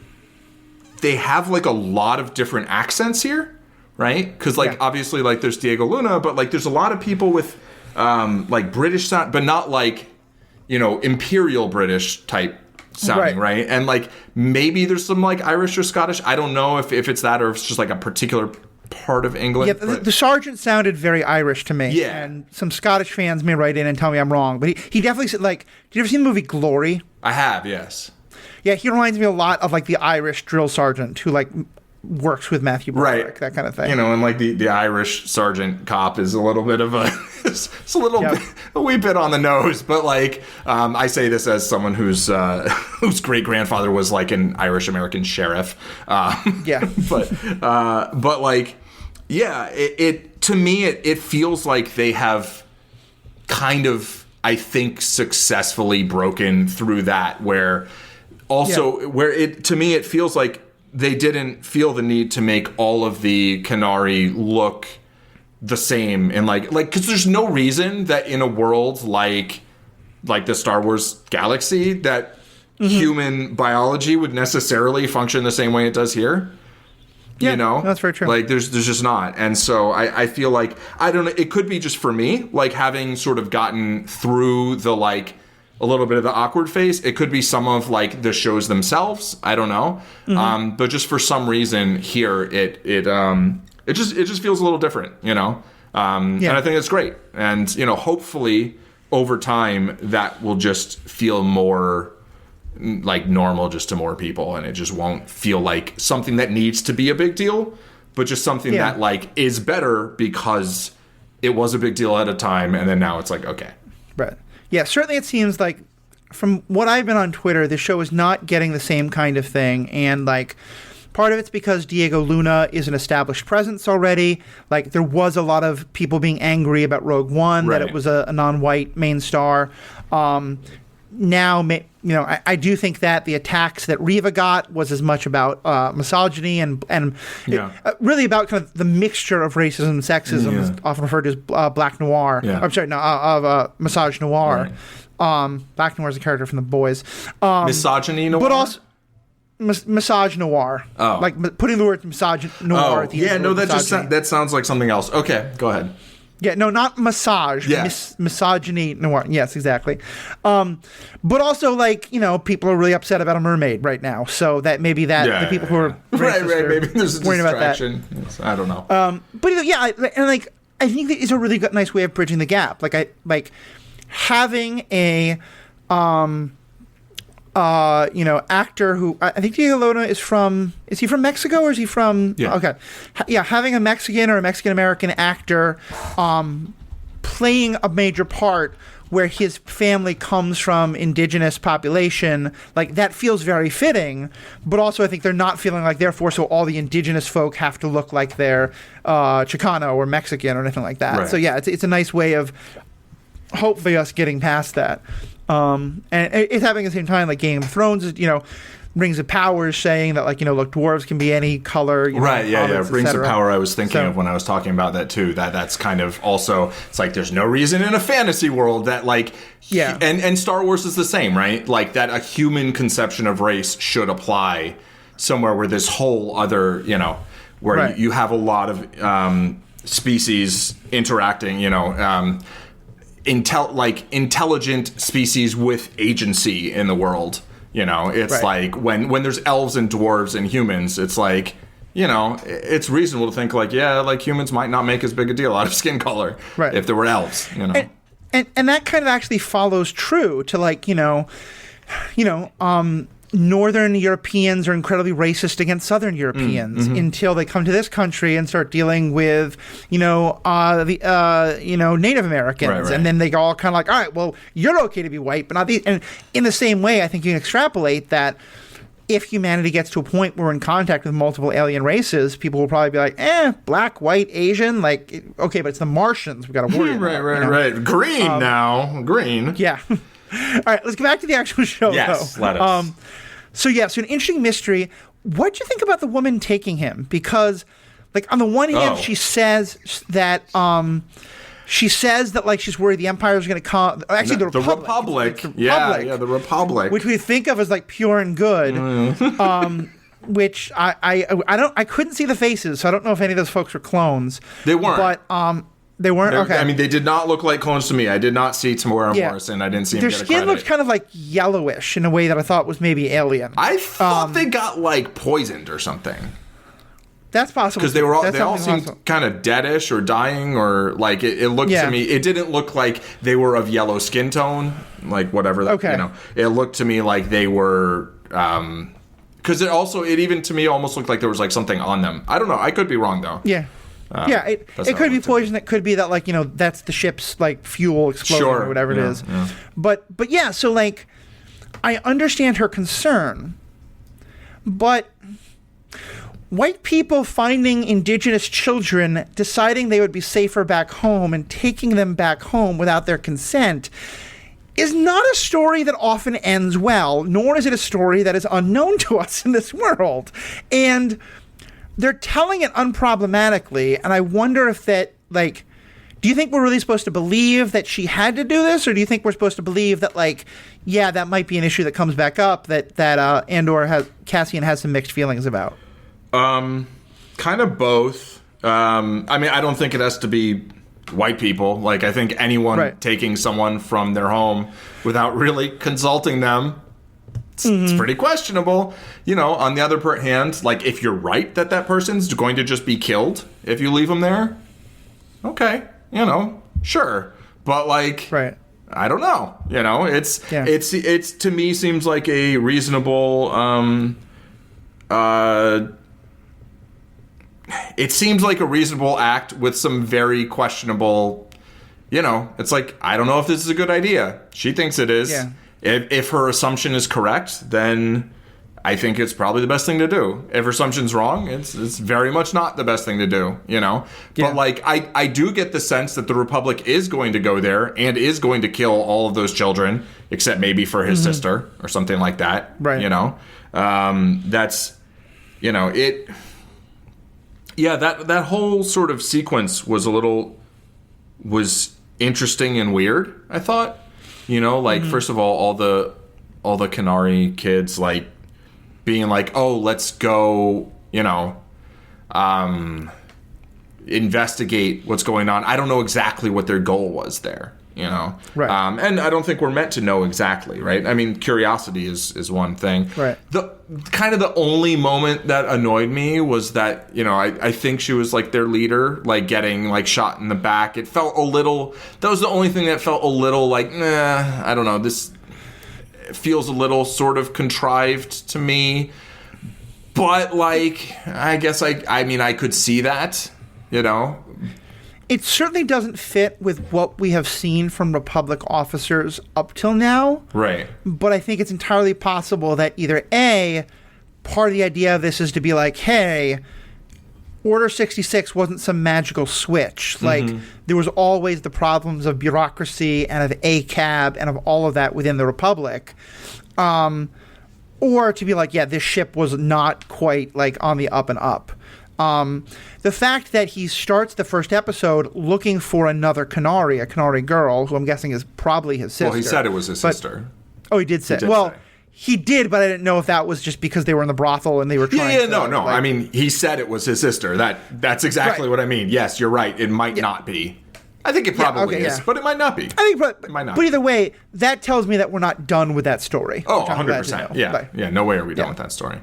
have like a lot of different accents here, right? Because like obviously like there's Diego Luna, but like there's a lot of people with like British sound, but not like, you know, imperial British type sounding, right? And like maybe there's some like Irish or Scottish. I don't know if it's that or if it's just like a particular part of England. Yeah, the sergeant sounded very Irish to me. Yeah. And some Scottish fans may write in and tell me I'm wrong, but he definitely said, like, did you ever see the movie Glory? I have, yes. Yeah, he reminds me a lot of like the Irish drill sergeant who like works with Matthew Broderick, that kind of thing. You know, and like the Irish sergeant cop is a little bit of a it's a little bit, a wee bit on the nose, but like I say this as someone whose great grandfather was like an Irish American sheriff. But like it to me it feels like they have kind of, I think, successfully broken through that, where it to me it feels like they didn't feel the need to make all of the Kenari look the same, and like because there's no reason that in a world like the Star Wars galaxy that human biology would necessarily function the same way it does here. Yeah, you know, that's very true. Like there's just not, and so I feel like, I don't know, it could be just for me, like having sort of gotten through the like a little bit of the awkward phase. It could be some of like the shows themselves. I don't know, but just for some reason here, it just feels a little different, you know. And I think it's great, and you know, hopefully over time that will just feel more like normal just to more people, and it just won't feel like something that needs to be a big deal, but just something that like is better because it was a big deal at a time, and then now it's like, okay. Right. Yeah, certainly it seems like from what I've been on Twitter, the show is not getting the same kind of thing, and like part of it's because Diego Luna is an established presence already. Like there was a lot of people being angry about Rogue One, that it was a non-white main star. Now, you know, I do think that the attacks that Riva got was as much about misogyny and really about kind of the mixture of racism and sexism, is often referred to as black noir. I'm sorry, massage noir. Right. Black noir is a character from The Boys. Misogyny noir? But also massage noir. Oh. Like putting the word massage noir at the end. Yeah, no, that sounds like something else. Okay, go ahead. Yeah, no, not massage. Yes. Misogyny noir. Yes, exactly. But also, like, you know, people are really upset about a mermaid right now. So that maybe the people who are right, maybe there's a distraction. About that. Yes, I don't know. But and like I think that is a really nice way of bridging the gap. Like having a actor who I think Diego Luna is he from Mexico or is he from? Yeah. Okay. Having a Mexican or a Mexican American actor playing a major part where his family comes from indigenous population, like that feels very fitting, but also I think they're not feeling like therefore so all the indigenous folk have to look like they're Chicano or Mexican or anything like that. Right. So yeah, it's a nice way of hopefully us getting past that. And it's happening at the same time, like Game of Thrones is, you know, Rings of Power is saying that, like, you know, look, dwarves can be any color. Right, Rings of Power I was thinking of when I was talking about that, too. That's kind of also, it's like there's no reason in a fantasy world that, like, and Star Wars is the same, right? Like, that a human conception of race should apply somewhere where this whole other, you know, where you have a lot of species interacting, you know, intelligent species with agency in the world. You know, it's like when there's elves and dwarves and humans, it's like, you know, it's reasonable to think like, yeah, like humans might not make as big a deal out of skin color if there were elves, you know. And that kind of actually follows true to, like, you know, Northern Europeans are incredibly racist against Southern Europeans until they come to this country and start dealing with, Native Americans, and then they go all kind of like, all right, well, you're okay to be white, but not these. And in the same way, I think you can extrapolate that if humanity gets to a point where we're in contact with multiple alien races, people will probably be like, black, white, Asian, like, okay, but it's the Martians we got to worry about. Right. Green now. Green. Yeah. All right, let's get back to the actual show, yes, though. Let us. So an interesting mystery. What'd you think about the woman taking him? Because, like, on the one hand, she says that like she's worried the Empire is going to come. Actually, the Republic. It's the Republic. The Republic, which we think of as like pure and good. Which I couldn't see the faces, so I don't know if any of those folks were clones. They weren't. But they weren't. Okay. I mean, they did not look like clones to me. I did not see Tamora Morrison. I didn't see him their get a skin credit. looked kind of like yellowish in a way that I thought was maybe alien. I thought they got like poisoned or something. That's possible because they all seemed kind of deadish or dying, or like it looked to me. It didn't look like they were of yellow skin tone, like whatever. It looked to me like they were. Because it even to me almost looked like there was like something on them. I don't know. I could be wrong though. Yeah. It could be poison. It could be that, like, that's the ship's like fuel exploding or whatever it is. Yeah. But yeah, so like I understand her concern, but white people finding indigenous children, deciding they would be safer back home and taking them back home without their consent is not a story that often ends well, nor is it a story that is unknown to us in this world. And they're telling it unproblematically, and I wonder if that, like, do you think we're really supposed to believe that she had to do this, or do you think we're supposed to believe that, like, yeah, that might be an issue that comes back up that Cassian has some mixed feelings about? Kind of both. I mean, I don't think it has to be white people. Like, I think anyone taking someone from their home without really consulting them, it's pretty questionable. On the other hand, like, if you're right that person's going to just be killed if you leave them there, okay, sure. But, like, I don't know. It's to me seems like a reasonable, it seems like a reasonable act with some very questionable, it's like, I don't know if this is a good idea. She thinks it is. Yeah. If her assumption is correct, then I think it's probably the best thing to do. If her assumption's wrong, it's very much not the best thing to do, Yeah. But, like, I do get the sense that the Republic is going to go there and is going to kill all of those children, except maybe for his sister or something like that. Right. That's, it... Yeah, that whole sort of sequence was interesting and weird, I thought. First of all the Kenari kids, like, being like, oh, let's go, investigate what's going on. I don't know exactly what their goal was there, Right. And I don't think we're meant to know exactly, right? I mean, curiosity is one thing. Right. The only moment that annoyed me was that, I think she was, like, their leader, like, getting, like, shot in the back. It felt a little... That was the only thing that felt a little like, nah, I don't know. This feels a little sort of contrived to me. But, like, I guess I could see that, It certainly doesn't fit with what we have seen from Republic officers up till now. Right. But I think it's entirely possible that either A, part of the idea of this is to be like, hey, Order 66 wasn't some magical switch. Like, there was always the problems of bureaucracy and of ACAB and of all of that within the Republic. Or to be like, yeah, this ship was not quite, like, on the up and up. The fact that he starts the first episode looking for another Kenari, a Kenari girl, who I'm guessing is probably his sister. Well, he said it was his sister. Oh, he did say. He did, but I didn't know if that was just because they were in the brothel and they were trying to... No. Like, I mean, he said it was his sister. That's exactly what I mean. Yes, you're right. It might not be. I think it probably is, but it might not be. I think it might not. But either way, that tells me that we're not done with that story. Oh, 100%. Yeah, no way are we done with that story.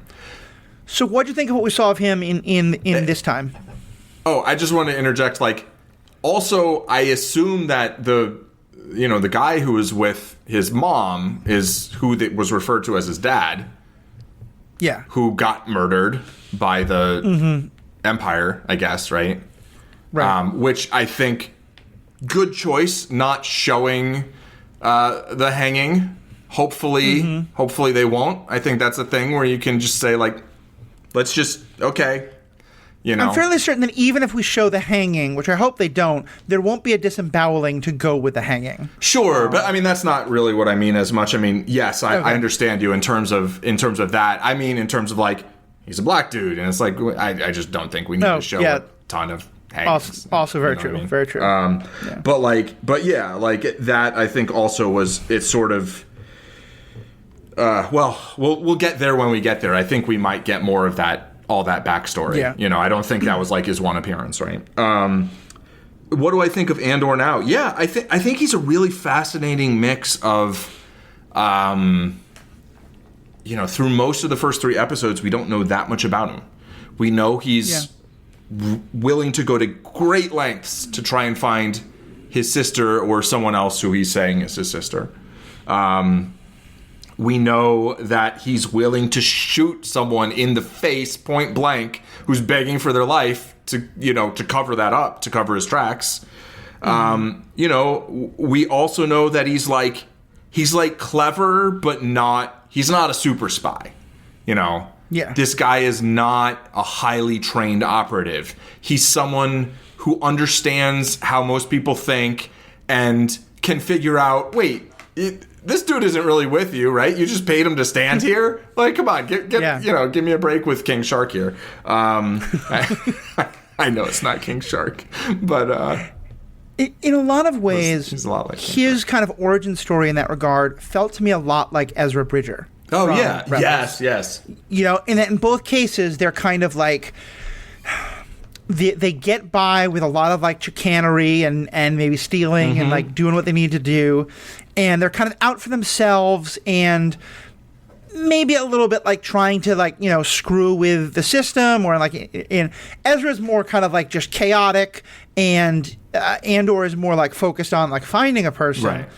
So what do you think of what we saw of him in this time? Oh, I just want to interject, like, also, I assume that the guy who was with his mom is who was referred to as his dad. Yeah. Who got murdered by the Empire, I guess, right? Right. Which I think, good choice not showing the hanging. Hopefully they won't. I think that's a thing where you can just say, like, let's just, okay, you know. I'm fairly certain that even if we show the hanging, which I hope they don't, there won't be a disemboweling to go with the hanging. Sure, but I mean, that's not really what I mean as much. I mean, yes, I understand you in terms of that. I mean, in terms of, like, he's a black dude, and it's like, I just don't think we need to show a ton of hangings. Also very true. I mean? Very true. But yeah, like, that I think also was, it's sort of, we'll get there when we get there. I think we might get more of all that backstory. Yeah. You know, I don't think that was like his one appearance, right? What do I think of Andor now? Yeah, I think he's a really fascinating mix of, you know, through most of the first 3 episodes, we don't know that much about him. We know he's willing to go to great lengths to try and find his sister or someone else who he's saying is his sister. We know that he's willing to shoot someone in the face point blank who's begging for their life to, you know, to cover that up, to cover his tracks. You know, we also know that he's like clever, but he's not a super spy, you know? Yeah. This guy is not a highly trained operative. He's someone who understands how most people think and can figure out, wait, this dude isn't really with you, right? You just paid him to stand here? Like, come on, get you know, give me a break with King Shark here. I know it's not King Shark, but in a lot of ways, he's a lot like his kind of origin story in that regard felt to me a lot like Ezra Bridger. Oh yeah, Rebels. yes. You know, and in both cases, they're kind of like they get by with a lot of like chicanery and maybe stealing and like doing what they need to do, and they're kind of out for themselves and maybe a little bit like trying to like, you know, screw with the system, or like in Ezra's more kind of like just chaotic, and Andor is more like focused on like finding a person. Right.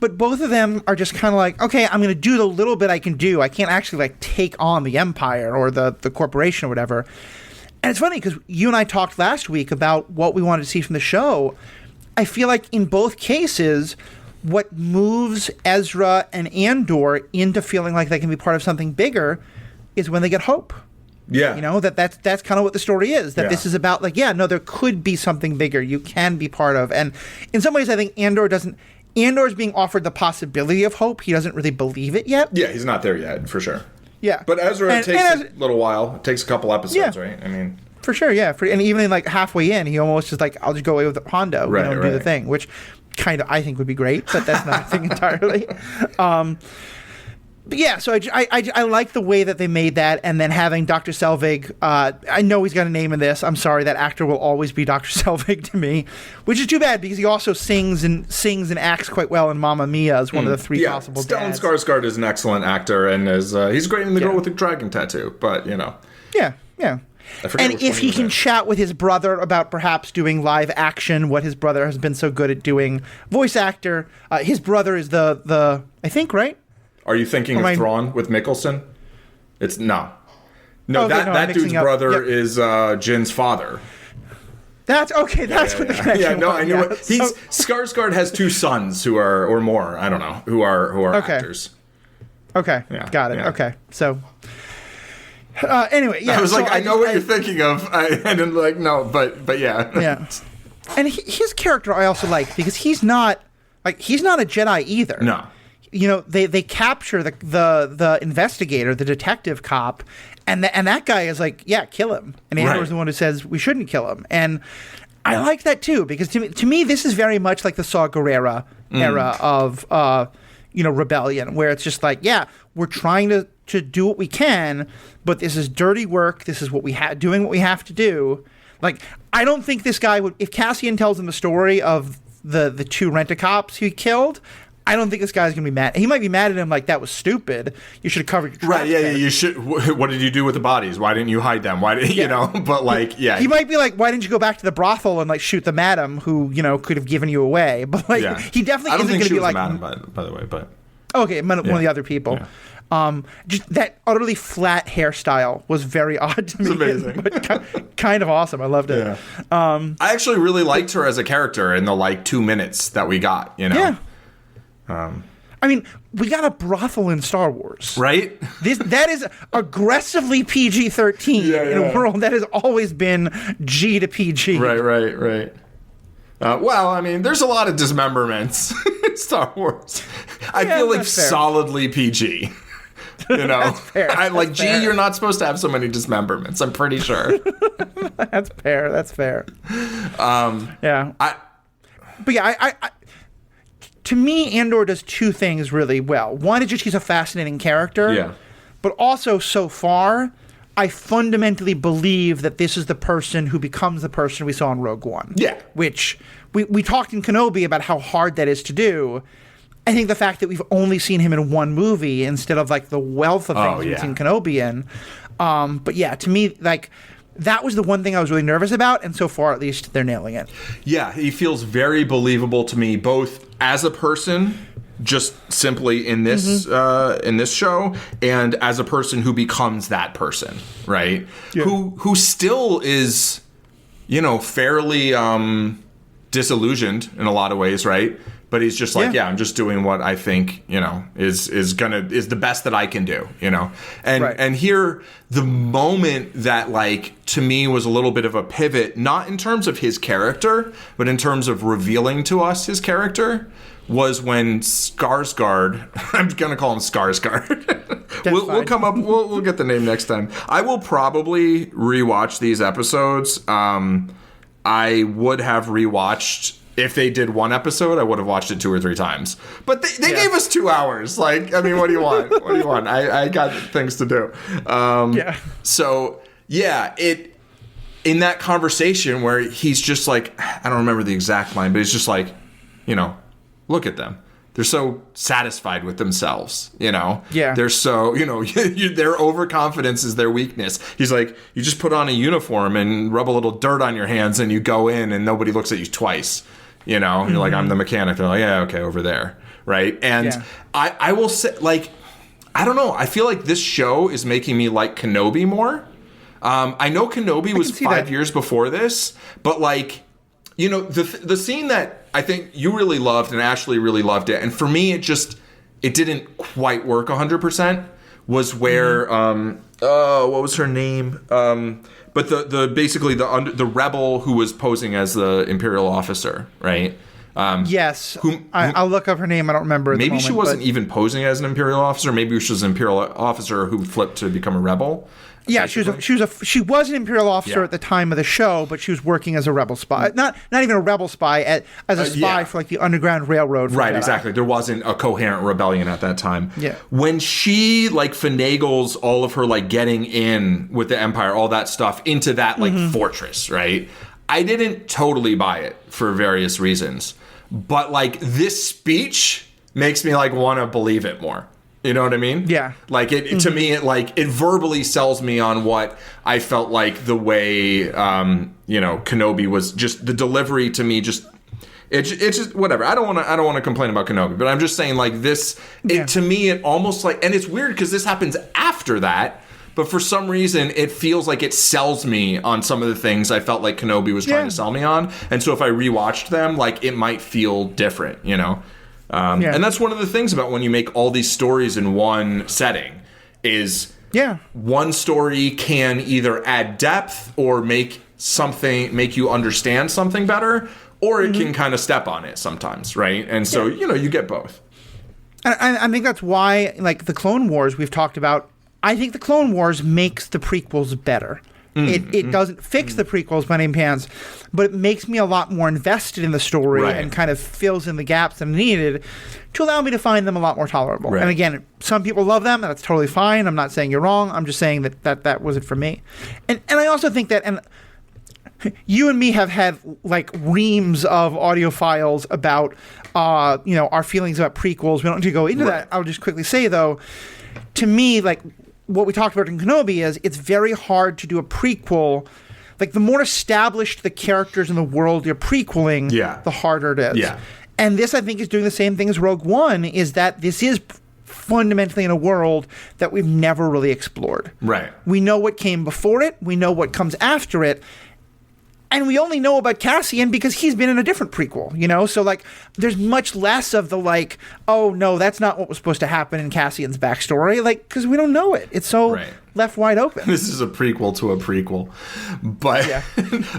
But both of them are just kind of like, okay, I'm going to do the little bit I can do. I can't actually like take on the Empire or the corporation or whatever. And it's funny because you and I talked last week about what we wanted to see from the show. I feel like in both cases, what moves Ezra and Andor into feeling like they can be part of something bigger is when they get hope. Yeah. You know, that's kind of what the story is. That this is about like, there could be something bigger you can be part of. And in some ways, I think Andor's being offered the possibility of hope. He doesn't really believe it yet. Yeah, he's not there yet, for sure. Yeah. But Ezra takes a little while. It takes a couple episodes, right? I mean... For sure, yeah. And even like halfway in, he almost is like, I'll just go away with Hondo, and do the thing, which kind of I think would be great, but that's not a thing entirely. But yeah, so I like the way that they made that, and then having Dr. Selvig, I know he's got a name in this. I'm sorry, that actor will always be Dr. Selvig to me, which is too bad because he also sings and acts quite well in Mamma Mia as one of the 3 possible dads. Stellan Skarsgård is an excellent actor, and he's great in The Girl with the Dragon Tattoo, but, you know. Yeah. And if he can chat with his brother about perhaps doing live action, what his brother has been so good at doing, voice actor, his brother is the I think, right? Are you thinking of Thrawn with Mikkelsen? It's no, that dude's brother is Jin's father. That's okay. That's what the connection. Yeah, no, I knew it. Skarsgård has 2 sons who are, or more, I don't know, who are actors. Okay, got it. Yeah. Okay, so anyway, I was like, I know what you're thinking of. I didn't like no, but yeah, yeah. And his character I also like because he's not a Jedi either. No. You know, they capture the investigator, the detective cop, and that guy is like, yeah, kill him. And Andor's the one who says we shouldn't kill him. And I like that too because to me this is very much like the Saw Gerrera era of rebellion, where it's just like, we're trying to do what we can, but this is dirty work. This is what doing what we have to do. Like, I don't think this guy would, if Cassian tells him the story of the 2 rent-a-cops he killed, I don't think this guy's going to be mad. He might be mad at him like, that was stupid. You should have covered your tracks. Right, yeah, you should. What did you do with the bodies? Why didn't you hide them? Why did you know? But like, yeah. He might be like, why didn't you go back to the brothel and like shoot the madam who, could have given you away? But like, he definitely isn't going to be like. I don't think she was a madam, by the way, but. Okay, one of the other people. Yeah. Just that utterly flat hairstyle was very odd to me. It's amazing. But kind of awesome. I loved it. Yeah. I actually really liked her as a character in the 2 minutes that we got, Yeah. I mean, we got a brothel in Star Wars. Right? That is aggressively PG-13 in a world that has always been G to PG. Right. Well, I mean, there's a lot of dismemberments in Star Wars. I feel like solidly PG. You know, That's fair. G, you're not supposed to have so many dismemberments. I'm pretty sure. That's fair. Yeah. I to me, Andor does two things really well. One is just he's a fascinating character. Yeah. But also, so far, I fundamentally believe that this is the person who becomes the person we saw in Rogue One. Yeah. Which we talked in Kenobi about how hard that is to do. I think the fact that we've only seen him in one movie instead of like the wealth of things we've seen Kenobi in. But yeah, to me, like that was the one thing I was really nervous about, and so far at least they're nailing it. Yeah, he feels very believable to me, both as a person, just simply in this in this show, and as a person who becomes that person, right? Yeah. Who still is, you know, fairly disillusioned in a lot of ways, right? But he's just like, I'm just doing what I think, you know, is the best that I can do, you know? And here, the moment that, like, to me was a little bit of a pivot, not in terms of his character, but in terms of revealing to us his character, was when Skarsgård, I'm going to call him Skarsgård. We'll come up, we'll get the name next time. I will probably rewatch these episodes. I would have rewatched. If they did one episode, I would have watched it 2 or 3 times. But they gave us 2 hours. Like, I mean, what do you want? What do you want? I got things to do. So, in that conversation where he's just like, I don't remember the exact line, but he's just like, you know, look at them. They're so satisfied with themselves, you know? Yeah. They're so, you know, their overconfidence is their weakness. He's like, you just put on a uniform and rub a little dirt on your hands and you go in and nobody looks at you twice. You know, you're like, I'm the mechanic. They're like, yeah, okay, over there. Right. And I will say, like, I don't know. I feel like this show is making me like Kenobi more. I know Kenobi was 5 years before this, but like, you know, the scene that I think you really loved and Ashley really loved it, and for me it didn't quite work 100%, was where what was her name? But the basically the rebel who was posing as the Imperial officer, right? Yes. I'll look up her name. I don't remember at the moment, she wasn't even posing as an Imperial officer. Maybe she was an Imperial officer who flipped to become a rebel. Yeah, she was an Imperial officer at the time of the show, but she was working as a rebel spy. Not even a rebel spy, as a spy for like the Underground Railroad. Right, exactly. There wasn't a coherent rebellion at that time. Yeah. When she like finagles all of her like getting in with the Empire, all that stuff into that like fortress, right? I didn't totally buy it for various reasons, but like this speech makes me like want to believe it more. You know what I mean? Yeah. Like it to me, it verbally sells me on what I felt like the way, you know, Kenobi was. Just the delivery to me, it's just whatever. I don't want to complain about Kenobi, but I'm just saying like this. To me, it almost like, and it's weird because this happens after that. But for some reason, it feels like it sells me on some of the things I felt like Kenobi was trying to sell me on. And so if I rewatched them, like it might feel different, you know? And that's one of the things about when you make all these stories in one setting is one story can either add depth or make you understand something better, or it can kind of step on it sometimes, right? And so, you know, you get both. And I think that's why, like the Clone Wars we've talked about, I think the Clone Wars makes the prequels better. It doesn't fix the prequels by any means, but it makes me a lot more invested in the story and kind of fills in the gaps that are needed to allow me to find them a lot more tolerable. Right. And again, some people love them, and that's totally fine. I'm not saying you're wrong. I'm just saying that wasn't for me. And I also think that, and you and me have had like reams of audio files about you know, our feelings about prequels. We don't need to go into that. I'll just quickly say though, to me, like what we talked about in Kenobi is it's very hard to do a prequel. Like the more established the characters in the world you're prequeling, the harder it is. Yeah. And this, I think, is doing the same thing as Rogue One, is that this is fundamentally in a world that we've never really explored. Right. We know what came before it. We know what comes after it. And we only know about Cassian because he's been in a different prequel, you know? So, like, there's much less of the, like, oh, no, that's not what was supposed to happen in Cassian's backstory. Like, because we don't know it. It's so left wide open. This is a prequel to a prequel. But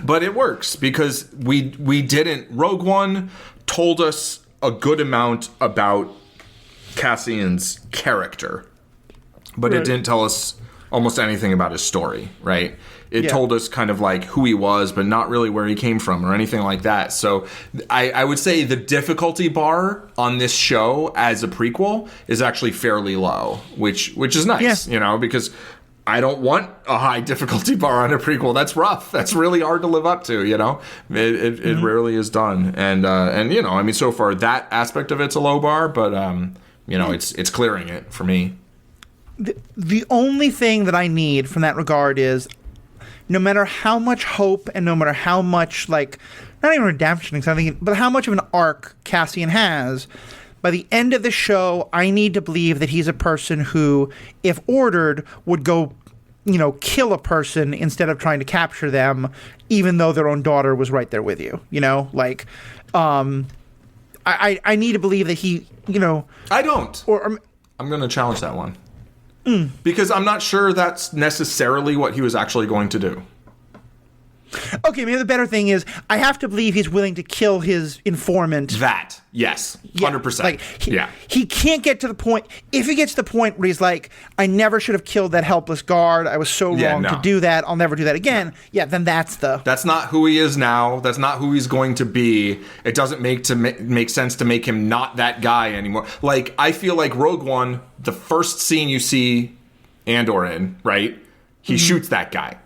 but it works because we didn't... Rogue One told us a good amount about Cassian's character. But it didn't tell us almost anything about his story, right? It told us kind of like who he was, but not really where he came from or anything like that. So I would say the difficulty bar on this show as a prequel is actually fairly low, which is nice, you know, because I don't want a high difficulty bar on a prequel. That's rough. That's really hard to live up to, you know? It rarely is done. And you know, I mean, so far that aspect of it's a low bar, but, you know, it's clearing it for me. The only thing that I need from that regard is no matter how much hope and no matter how much, like, not even redemption, but how much of an arc Cassian has, by the end of the show, I need to believe that he's a person who, if ordered, would go, you know, kill a person instead of trying to capture them, even though their own daughter was right there with you, you know? Like, I need to believe that he, you know... I don't. I'm going to challenge that one. Because I'm not sure that's necessarily what he was actually going to do. Okay, maybe the better thing is I have to believe he's willing to kill his informant. That, yes, 100%. Like, he can't get to the point. If he gets to the point where he's like, I never should have killed that helpless guard. I was so wrong to do that. I'll never do that again. Yeah, then that's not who he is now. That's not who he's going to be. It doesn't make sense to make him not that guy anymore. Like, I feel like Rogue One, the first scene you see Andor in, right? He shoots that guy.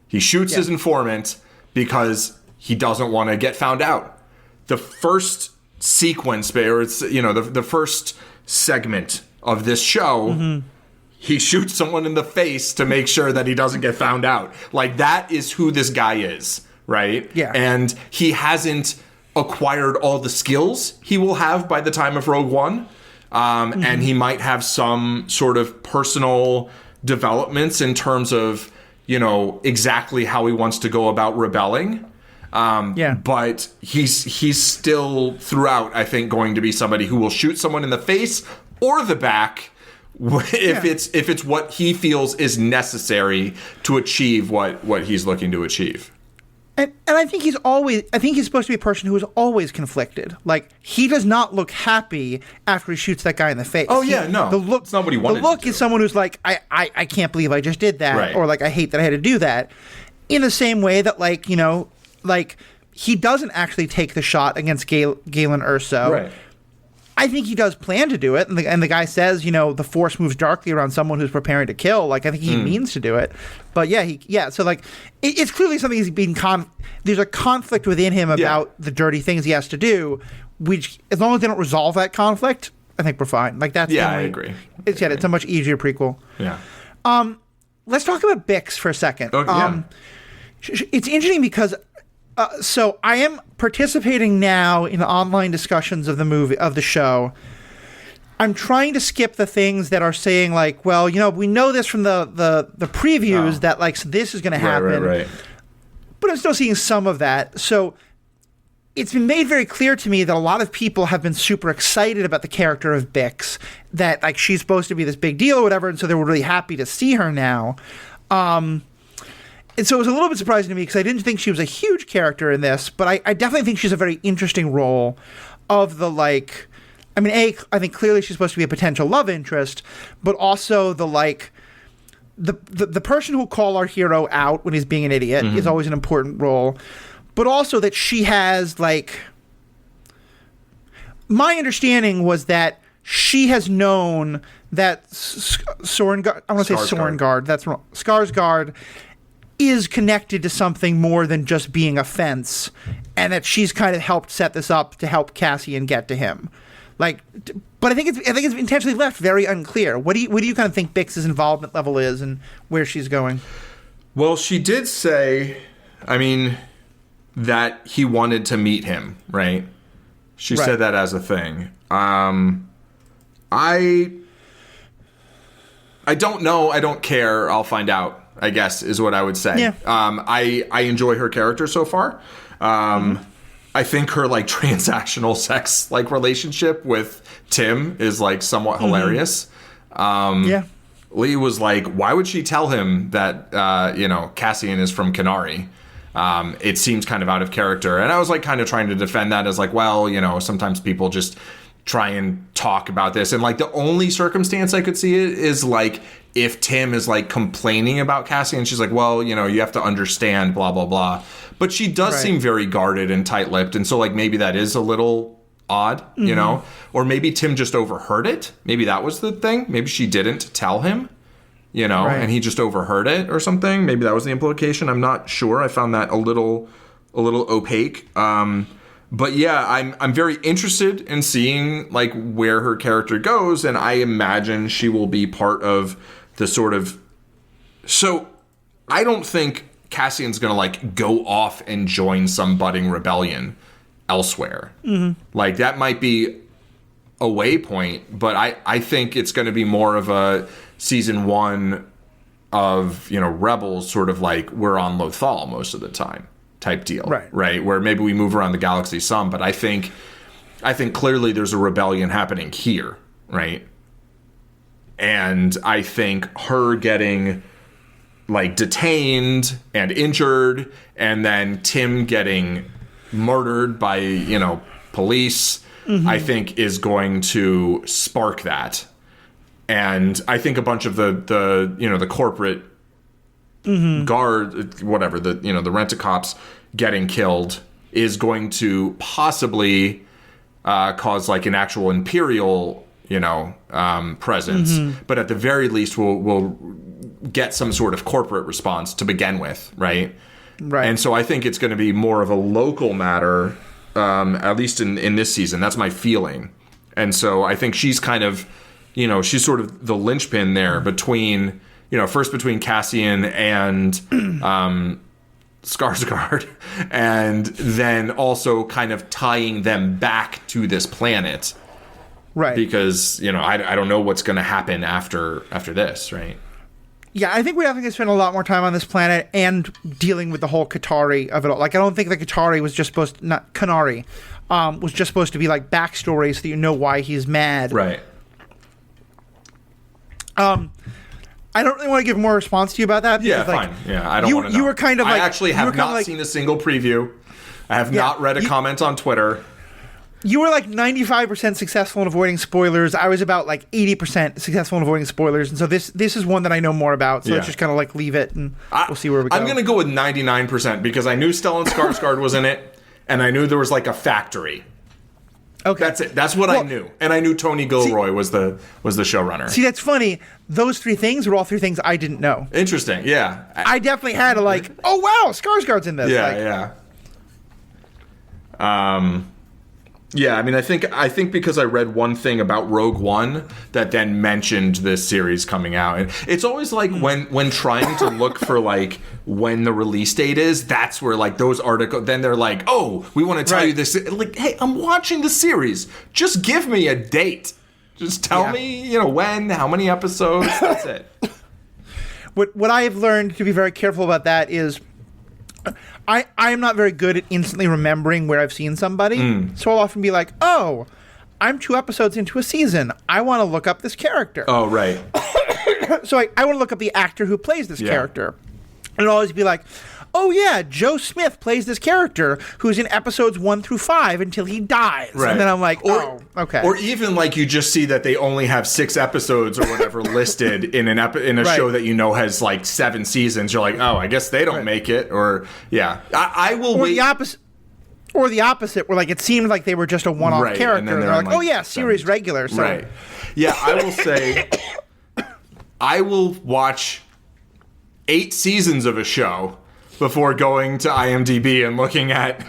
He shoots his informant because he doesn't want to get found out. The first sequence, or it's, you know, the first segment of this show, he shoots someone in the face to make sure that he doesn't get found out. Like, that is who this guy is, right? Yeah. And he hasn't acquired all the skills he will have by the time of Rogue One. And he might have some sort of personal developments in terms of, you know, exactly how he wants to go about rebelling. But he's still throughout, I think, going to be somebody who will shoot someone in the face or the back if it's what he feels is necessary to achieve what he's looking to achieve. And I think he's supposed to be a person who is always conflicted. Like, he does not look happy after he shoots that guy in the face. Oh, yeah, no. It's not what he wanted to do. The look is someone who's like, I can't believe I just did that. Right. Or, like, I hate that I had to do that. In the same way that, like, you know, like, he doesn't actually take the shot against Galen Erso. Right. I think he does plan to do it, and the guy says, you know, the Force moves darkly around someone who's preparing to kill. Like, I think he means to do it, but so like, it's clearly something he's been there's a conflict within him about the dirty things he has to do, which, as long as they don't resolve that conflict, I think we're fine. Like, that's I agree. It's a much easier prequel. Yeah. Let's talk about Bix for a second. It's interesting because. So I am participating now in online discussions of the show. I'm trying to skip the things that are saying, like, well, you know, we know this from the previews that, like, so this is going to happen. Right. But I'm still seeing some of that. So it's been made very clear to me that a lot of people have been super excited about the character of Bix, that, like, she's supposed to be this big deal or whatever, and so they were really happy to see her now. And so it was a little bit surprising to me because I didn't think she was a huge character in this, but I definitely think she's a very interesting role of the, like, I mean, I think clearly she's supposed to be a potential love interest, but also the, like, the person who'll call our hero out when he's being an idiot is always an important role, but also that she has, like, my understanding was that she has known that Sorengard, I want to say Sorengard, that's wrong, Skarsgård is connected to something more than just being a fence, and that she's kind of helped set this up to help Cassian get to him. Like, but I think it's intentionally left very unclear. What do you kind of think Bix's involvement level is and where she's going? Well, she did say, I mean, that he wanted to meet him, right? She said that as a thing. I don't know. I don't care. I'll find out. I guess is what I would say. Yeah. I enjoy her character so far. I think her like transactional sex like relationship with Tim is like somewhat hilarious. Yeah. Lee was like, why would she tell him that Cassian is from Kenari? It seems kind of out of character. And I was like kind of trying to defend that as like, well, sometimes people just try and talk about this. And like the only circumstance I could see it is like if Tim is like complaining about Cassian, she's like, well, you have to understand, blah, blah, blah. But she does seem very guarded and tight-lipped. And so like maybe that is a little odd, or maybe Tim just overheard it. Maybe that was the thing. Maybe she didn't tell him, and he just overheard it or something. Maybe that was the implication. I'm not sure. I found that a little opaque. But yeah, I'm very interested in seeing like where her character goes, and I imagine she will be part of the sort of. So I don't think Cassian's gonna like go off and join some budding rebellion elsewhere. Like that might be a waypoint, but I think it's going to be more of a season 1 of Rebels, sort of like we're on Lothal most of the time type deal, right? Where maybe we move around the galaxy some, but I think clearly there's a rebellion happening here, right? And I think her getting like detained and injured, and then Tim getting murdered by police, I think is going to spark that. And I think a bunch of the corporate guard, whatever, the rent-a-cops getting killed is going to possibly cause like an actual Imperial presence, but at the very least we'll get some sort of corporate response to begin with, right? And so I think it's going to be more of a local matter, at least in this season. That's my feeling. And so I think she's kind of, she's sort of the linchpin there between, first between Cassian and Skarsgård, and then also kind of tying them back to this planet. Right. Because, I don't know what's going to happen after this, right? Yeah, I think we have to spend a lot more time on this planet and dealing with the whole Qatari of it all. Like, I don't think the Qatari was just supposed to, not Kenari, was just supposed to be like backstory so that you know why he's mad. Right. I don't really want to give more response to you about that. Yeah, fine. Yeah, I don't want to know. You were kind of like... I actually have not seen a single preview. I have not read a comment on Twitter. You were like 95% successful in avoiding spoilers. I was about like 80% successful in avoiding spoilers. And so this is one that I know more about. So let's just kind of like leave it and we'll see where we go. I'm going to go with 99% because I knew Stellan Skarsgård was in it and I knew there was like a factory. Okay. That's it. That's what I knew. And I knew Tony Gilroy was the showrunner. See, that's funny. Those 3 things were all 3 things I didn't know. Interesting. Yeah. I definitely had a like, oh wow, Skarsgård's in this. Yeah, yeah. Yeah, I mean, I think because I read one thing about Rogue One that then mentioned this series coming out, and it's always like when trying to look for like when the release date is, that's where like those articles. Then they're like, oh, we want to tell you this. Like, hey, I'm watching the series. Just give me a date. Just tell me, when, how many episodes. That's it. What I have learned to be very careful about that is. I am not very good at instantly remembering where I've seen somebody. So I'll often be like, oh, I'm 2 episodes into a season. I want to look up this character. Oh, right. So I want to look up the actor who plays this character. And it'll always be like, oh, yeah, Joe Smith plays this character who's in episodes 1 through 5 until he dies. Right. And then I'm like, okay. Or even like you just see that they only have 6 episodes or whatever listed in a show that has like 7 seasons. You're like, oh, I guess they don't make it. Or, yeah. I will wait. Or the opposite, where like it seemed like they were just a one-off character. And they're like, oh, yeah, series regular. So. Right. Yeah, I will say, I will watch 8 seasons of a show before going to IMDb and looking at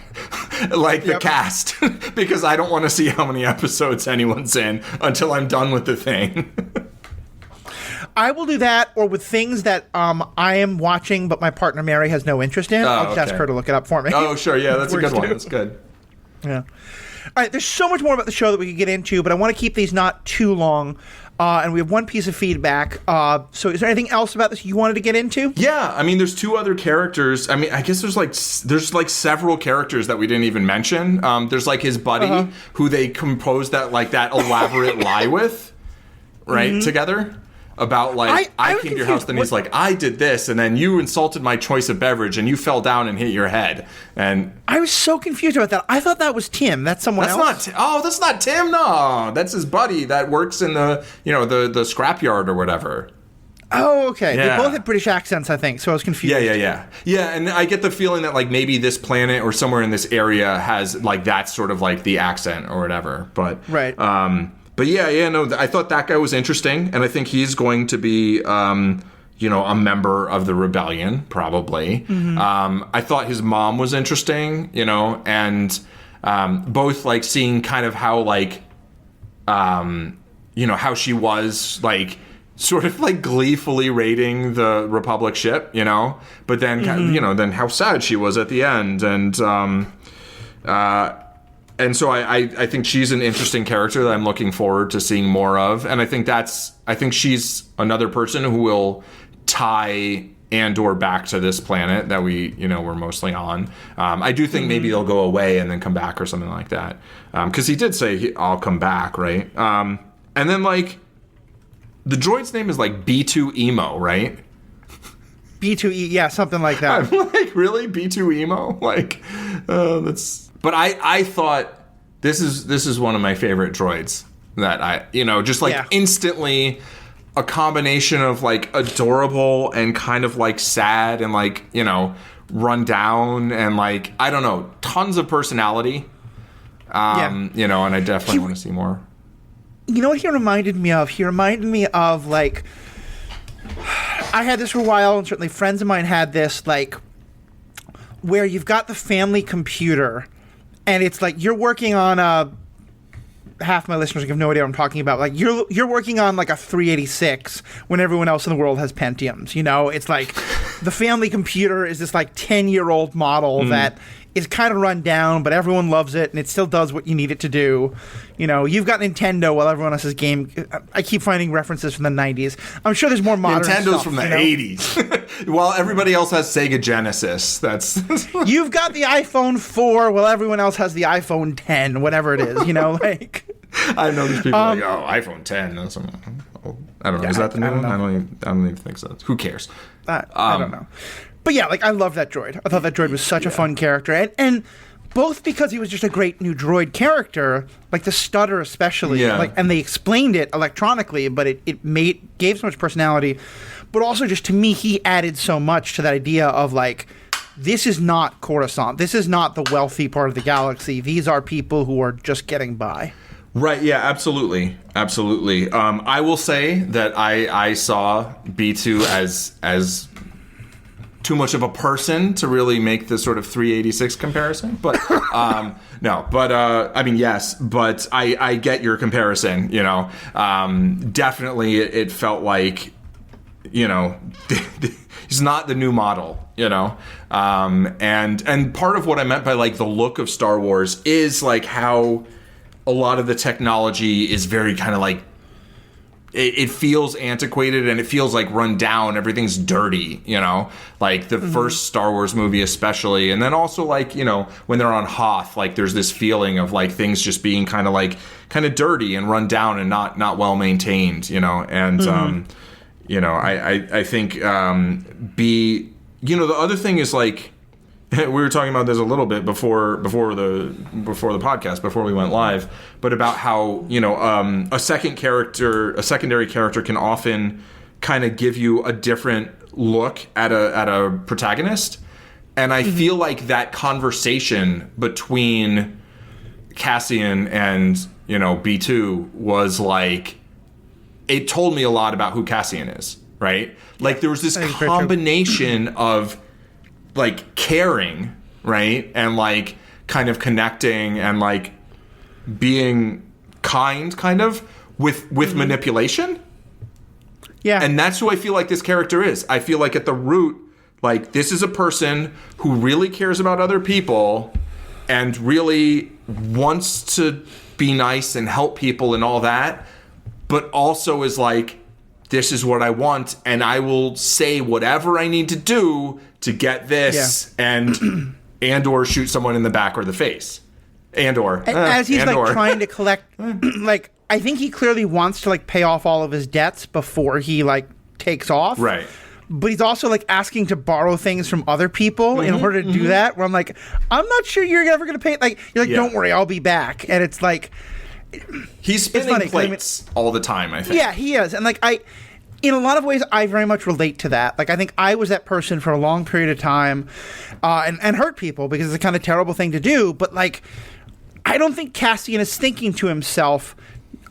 like the cast because I don't want to see how many episodes anyone's in until I'm done with the thing. I will do that, or with things that I am watching but my partner Mary has no interest in. I'll just ask her to look it up for me. Oh, sure. Yeah, that's a good one. That's good. Yeah. All right, there's so much more about the show that we could get into, but I want to keep these not too long. and we have one piece of feedback. So is there anything else about this you wanted to get into? Yeah, I mean, there's two other characters. I mean, I guess there's like several characters that we didn't even mention. There's like his buddy who they composed that elaborate lie with, right, together. About like, I came to your house, then he's like, I did this, and then you insulted my choice of beverage, and you fell down and hit your head. And I was so confused about that. I thought that was Tim. That's someone else. That's not Tim. No, that's his buddy that works in the the scrapyard or whatever. Oh, okay. Yeah. They both had British accents, I think, so I was confused. Yeah, and I get the feeling that like maybe this planet or somewhere in this area has like that sort of like the accent or whatever. But right. But no, I thought that guy was interesting, and I think he's going to be, a member of the rebellion, probably. I thought his mom was interesting, and both, like, seeing kind of how, like, how she was, like, sort of, like, gleefully raiding the Republic ship, but then, then how sad she was at the end, and so I think she's an interesting character that I'm looking forward to seeing more of. And I think she's another person who will tie Andor back to this planet that we're mostly on. I do think maybe they'll go away and then come back or something like that. Because he did say I'll come back, right? And then like the droid's name is like B2 Emo, right? B2E, yeah, something like that. I'm like, really? B2 Emo? Like, that's... But I thought this is one of my favorite droids that I just like instantly a combination of like adorable and kind of like sad and like run down and like I don't know, tons of personality. And I definitely want to see more. You know what he reminded me of? He reminded me of like I had this for a while, and certainly friends of mine had this, like where you've got the family computer. And it's like you're working on half my listeners have no idea what I'm talking about. Like you're working on like a 386 when everyone else in the world has Pentiums. It's like the family computer is this like 10-year-old model that is kind of run down, but everyone loves it and it still does what you need it to do. You've got Nintendo while everyone else's game. I keep finding references from the 90s. I'm sure there's more modern Nintendo's stuff, from the 80s. While everybody else has Sega Genesis. That's You've got the iPhone 4 while everyone else has the iPhone 10, whatever it is, like I know these people like, iPhone 10. That's I don't know. Is that the new one? I don't even think so. Who cares? I don't know. But yeah, like I love that droid. I thought that droid was such a fun character, and both because he was just a great new droid character, like the stutter especially, and they explained it electronically, but it gave so much personality. But also, just to me, he added so much to that idea of like, this is not Coruscant. This is not the wealthy part of the galaxy. These are people who are just getting by. Right, yeah, absolutely. I will say that I saw B2 as too much of a person to really make the sort of 386 comparison, but no, but I mean, yes, but I get your comparison, definitely it felt like, he's not the new model, and part of what I meant by like the look of Star Wars is like how a lot of the technology is very kind of like, it feels antiquated and it feels like run down. Everything's dirty, like the first Star Wars movie especially. And then also like, when they're on Hoth, like there's this feeling of like things just being kind of dirty and run down and not well maintained, and, I think, the other thing is like, we were talking about this a little bit before the podcast, before we went live, but about how a secondary character can often kind of give you a different look at a protagonist, and I feel like that conversation between Cassian and B2 was like, it told me a lot about who Cassian is, right? Like there was this combination of like caring, right? And like kind of connecting and like being kind kind of with manipulation. Yeah. And that's who I feel like this character is. I feel like at the root, like this is a person who really cares about other people and really wants to be nice and help people and all that. but also is like, this is what I want, and I will say whatever I need to do to get this. Yeah. And Andor shoots someone in the back or the face. Andor. As he's like trying to collect, like, I think he clearly wants to like pay off all of his debts before he like takes off. Right. But he's also like asking to borrow things from other people in order to do that. Where I'm like, I'm not sure you're ever going to pay. Like, you're like, don't worry, I'll be back. And it's like, he's spinning plates all the time, I think. Yeah, he is. And like, in a lot of ways, I very much relate to that. Like, I think I was that person for a long period of time, and hurt people because it's a kind of terrible thing to do. But like, I don't think Cassian is thinking to himself,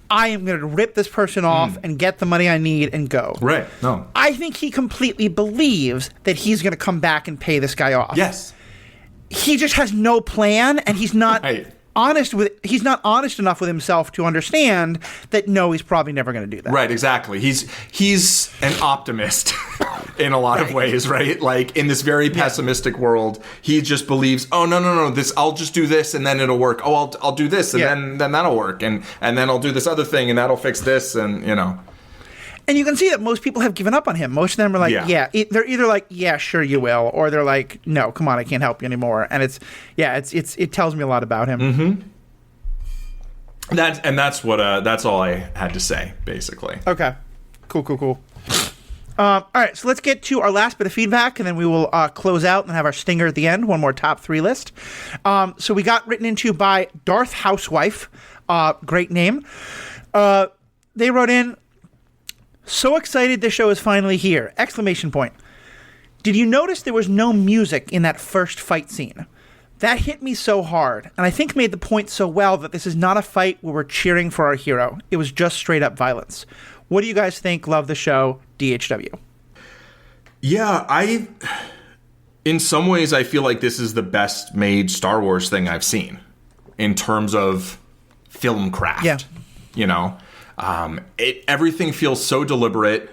I am going to rip this person off and get the money I need and go. Right. No. I think he completely believes that he's going to come back and pay this guy off. Yes. He just has no plan, and he's not honest enough with himself to understand that no, he's probably never going to do that. Right, exactly. He's an optimist in a lot of ways, right? Like, in this very pessimistic world, he just believes, oh no, this, I'll just do this and then it'll work. Oh, I'll do this and then that'll work, and then I'll do this other thing and that'll fix this, and you know. And you can see that most people have given up on him. Most of them are like, they're either like, yeah, sure you will, or they're like, no, come on, I can't help you anymore. And it tells me a lot about him. Mm-hmm. That's all I had to say, basically. Okay, cool. All right, so let's get to our last bit of feedback, and then we will close out and have our stinger at the end. One more top 3 list. So we got written into by Darth Housewife. Great name. They wrote in, so excited this show is finally here! Exclamation point. Did you notice there was no music in that first fight scene? That hit me so hard, and I think made the point so well that this is not a fight where we're cheering for our hero. It was just straight up violence. What do you guys think? Love the show. DHW. Yeah, in some ways, I feel like this is the best made Star Wars thing I've seen in terms of film craft. Yeah. You know? Everything feels so deliberate,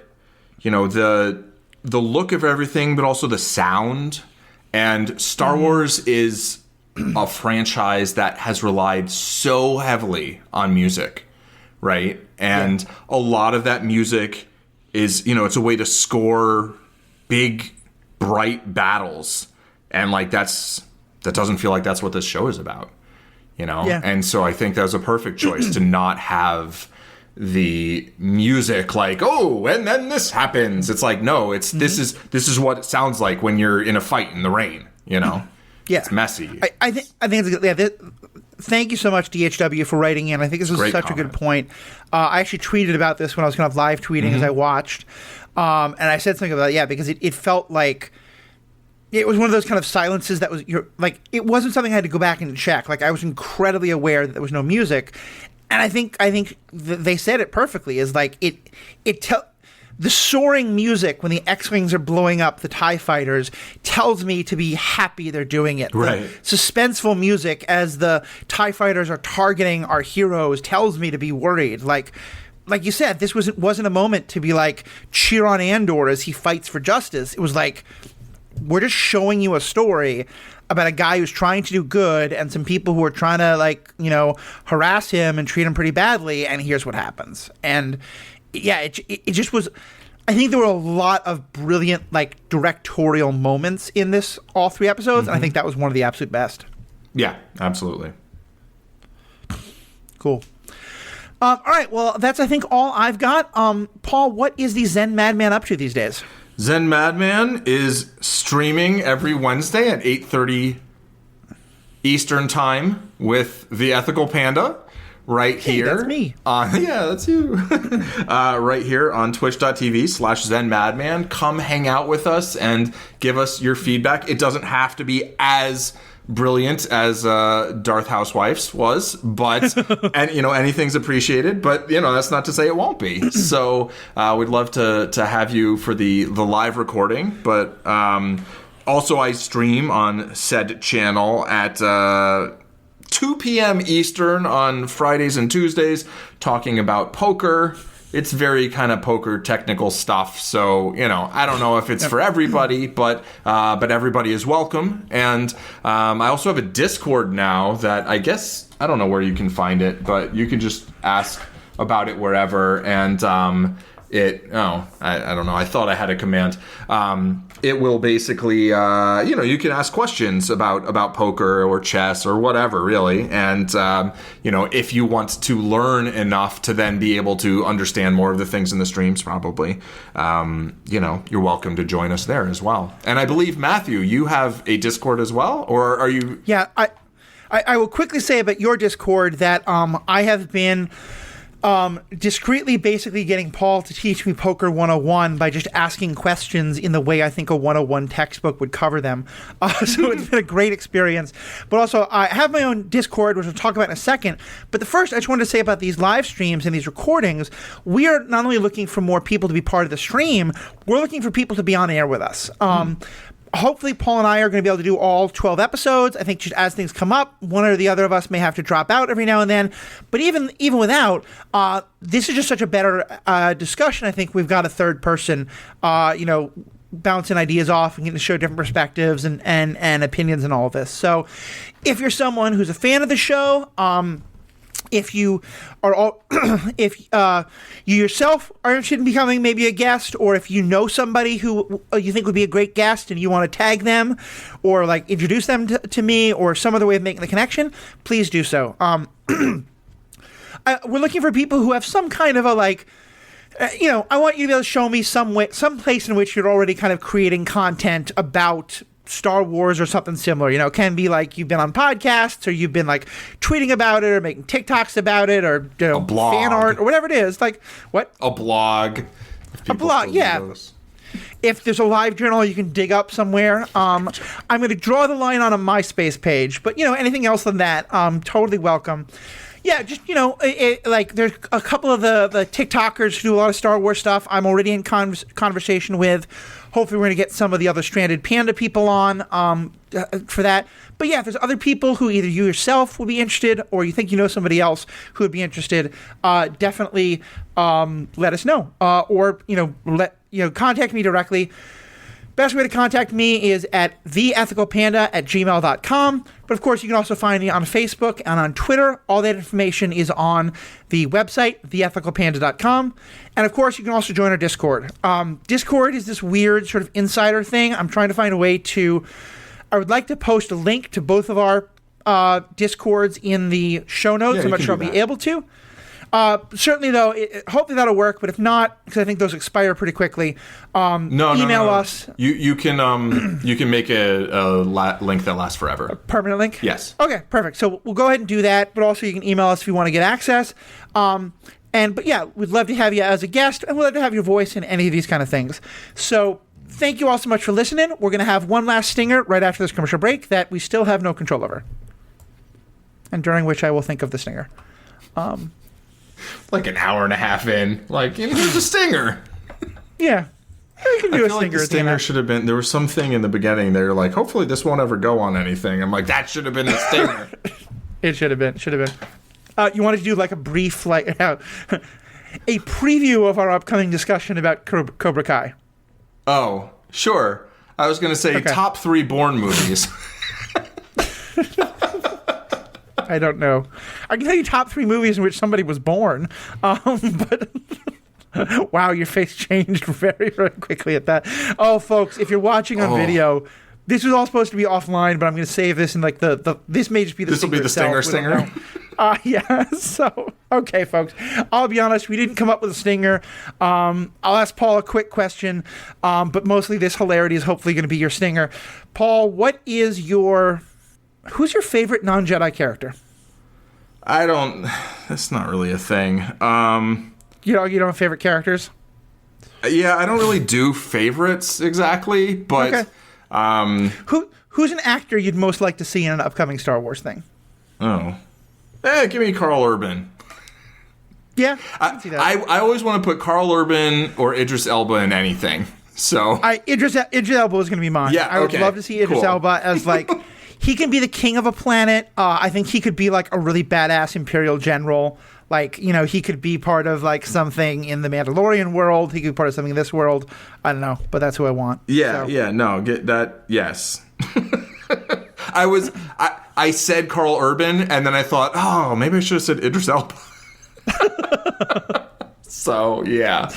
you know, the look of everything, but also the sound. And Star Wars is a franchise that has relied so heavily on music, right? And a lot of that music is, you know, it's a way to score big, bright battles. And like, that doesn't feel like that's what this show is about, you know? Yeah. And so I think that was a perfect choice to not have the music like, oh, and then this happens. It's like, no, it's this is what it sounds like when you're in a fight in the rain, you know? Yeah. It's messy. I think it's good. Thank you so much, DHW, for writing in. I think this was such a good point. I actually tweeted about this when I was kind of live tweeting as I watched. And I said something about it, because it felt like it was one of those kind of silences that was, it wasn't something I had to go back and check. Like, I was incredibly aware that there was no music. And I think they said it perfectly. Is like the soaring music when the X-Wings are blowing up the TIE fighters tells me to be happy they're doing it. Right. The suspenseful music as the TIE fighters are targeting our heroes tells me to be worried. Like you said, this wasn't a moment to be like, cheer on Andor as he fights for justice. It was like, we're just showing you a story about a guy who's trying to do good and some people who are trying to harass him and treat him pretty badly, and here's what happens. And it just was, I think there were a lot of brilliant directorial moments in this, all 3 episodes, and I think that was one of the absolute best. Yeah, absolutely. Cool. All right, well, that's I think all I've got. Paul, what is the Zen Madman up to these days? Zen Madman is streaming every Wednesday at 8:30 Eastern Time with the Ethical Panda right here. That's me. That's you. Right here on twitch.tv/Zen Madman. Come hang out with us and give us your feedback. It doesn't have to be as brilliant as Darth Housewife's was, but and anything's appreciated, but that's not to say it won't be. So we'd love to have you for the live recording, but also I stream on said channel at 2 p.m. Eastern on Fridays and Tuesdays, talking about poker. It's very kind of poker technical stuff, so I don't know if it's for everybody, but everybody is welcome. And I also have a Discord now that I guess I don't know where you can find it, but you can just ask about it wherever. And I don't know. I thought I had a command. It will basically, you can ask questions about poker or chess or whatever, really. And, if you want to learn enough to then be able to understand more of the things in the streams, probably, you're welcome to join us there as well. And I believe, Matthew, you have a Discord as well? Or are you... Yeah, I will quickly say about your Discord that I have been... discreetly basically getting Paul to teach me Poker 101 by just asking questions in the way I think a 101 textbook would cover them. So it's been a great experience. But also, I have my own Discord, which we'll talk about in a second. But the first, I just wanted to say about these live streams and these recordings, we are not only looking for more people to be part of the stream, we're looking for people to be on air with us. Hopefully, Paul and I are going to be able to do all 12 episodes. I think just as things come up, one or the other of us may have to drop out every now and then. But even without, this is just such a better discussion. I think we've got a third person, bouncing ideas off and getting to show different perspectives and opinions and all of this. So if you're someone who's a fan of the show, if you are if you yourself are interested in becoming maybe a guest, or if you know somebody who you think would be a great guest and you want to tag them or like introduce them to me or some other way of making the connection, please do so. We're looking for people who have some kind of a I want you to be able to show me some place in which you're already kind of creating content about Star Wars or something similar. It can be like you've been on podcasts or you've been like tweeting about it or making TikToks about it or a blog, fan art or whatever it is. Like what? A blog. A blog, yeah. If there's a live journal you can dig up somewhere, I'm going to draw the line on a MySpace page. But anything else than that, totally welcome. Yeah, just, there's a couple of the TikTokers who do a lot of Star Wars stuff I'm already in conversation with. Hopefully we're going to get some of the other Stranded Panda people on for that. But yeah, if there's other people who either you yourself would be interested or you think you know somebody else who would be interested, definitely let us know. Or contact me directly. Best way to contact me is at theethicalpanda@gmail.com. But of course, you can also find me on Facebook and on Twitter. All that information is on the website, theethicalpanda.com. And of course, you can also join our Discord. Discord is this weird sort of insider thing. I'm trying to find a way I would like to post a link to both of our Discords in the show notes. I'm not sure I'll be able to. Certainly, though, hopefully that'll work. But if not, because I think those expire pretty quickly, email us. You can make a link that lasts forever. A permanent link? Yes. Okay, perfect. So we'll go ahead and do that. But also, you can email us if you want to get access. But yeah, we'd love to have you as a guest, and we'd love to have your voice in any of these kind of things. So thank you all so much for listening. We're going to have one last stinger right after this commercial break that we still have no control over, and during which I will think of the stinger. Like an hour and a half in, here's a stinger. Yeah. You can do I feel like the stinger should have been, there was something in the beginning, they were like, hopefully this won't ever go on anything. I'm like, that should have been the stinger. It should have been. You wanted to do like a brief, a preview of our upcoming discussion about Cobra Kai. Oh, sure. I was going to say top 3 Bourne movies. I don't know. I can tell you top 3 movies in which somebody was born. But wow, your face changed very, very quickly at that. Oh, folks, if you're watching on video, this was all supposed to be offline, but I'm going to save this and this may just be the This will be the stinger. Yeah. So, okay, folks. I'll be honest, we didn't come up with a stinger. I'll ask Paul a quick question, but mostly this hilarity is hopefully going to be your stinger. Paul, who's your favorite non-Jedi character? That's not really a thing. You don't have favorite characters? Yeah, I don't really do favorites exactly, but... Okay. Who's an actor you'd most like to see in an upcoming Star Wars thing? Oh. Give me Carl Urban. Yeah, I can see that. I always want to put Carl Urban or Idris Elba in anything, so... Idris Elba is going to be mine. Yeah, I would love to see Idris Elba as, he can be the king of a planet. I think he could be, a really badass Imperial general. He could be part of, something in the Mandalorian world. He could be part of something in this world. I don't know, but that's who I want. Yeah, get that, yes. I said Carl Urban, and then I thought, maybe I should have said Idris Elba. So, yeah.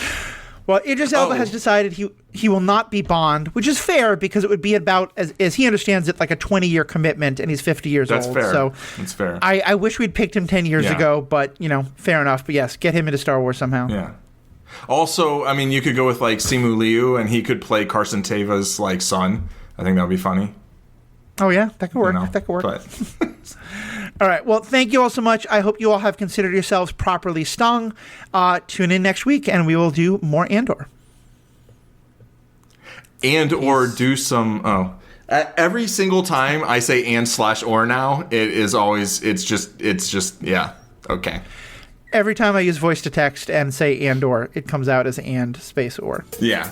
Well, Idris Elba has decided he will not be Bond, which is fair because it would be about, as he understands it, like a 20-year commitment, and he's 50 years old. Fair. So that's fair. I wish we'd picked him 10 years ago, but, fair enough. But yes, get him into Star Wars somehow. Yeah. Also, I mean, you could go with, like, Simu Liu, and he could play Carson Teva's, like, son. I think that would be funny. Oh, yeah? That could work. That could work. But all right. Well, thank you all so much. I hope you all have considered yourselves properly stung. Tune in next week, and we will do more Andor. Or do some... every single time I say and/or now, it is always... It's just... Yeah. Okay. Every time I use voice to text and say Andor, it comes out as and space or. Yeah.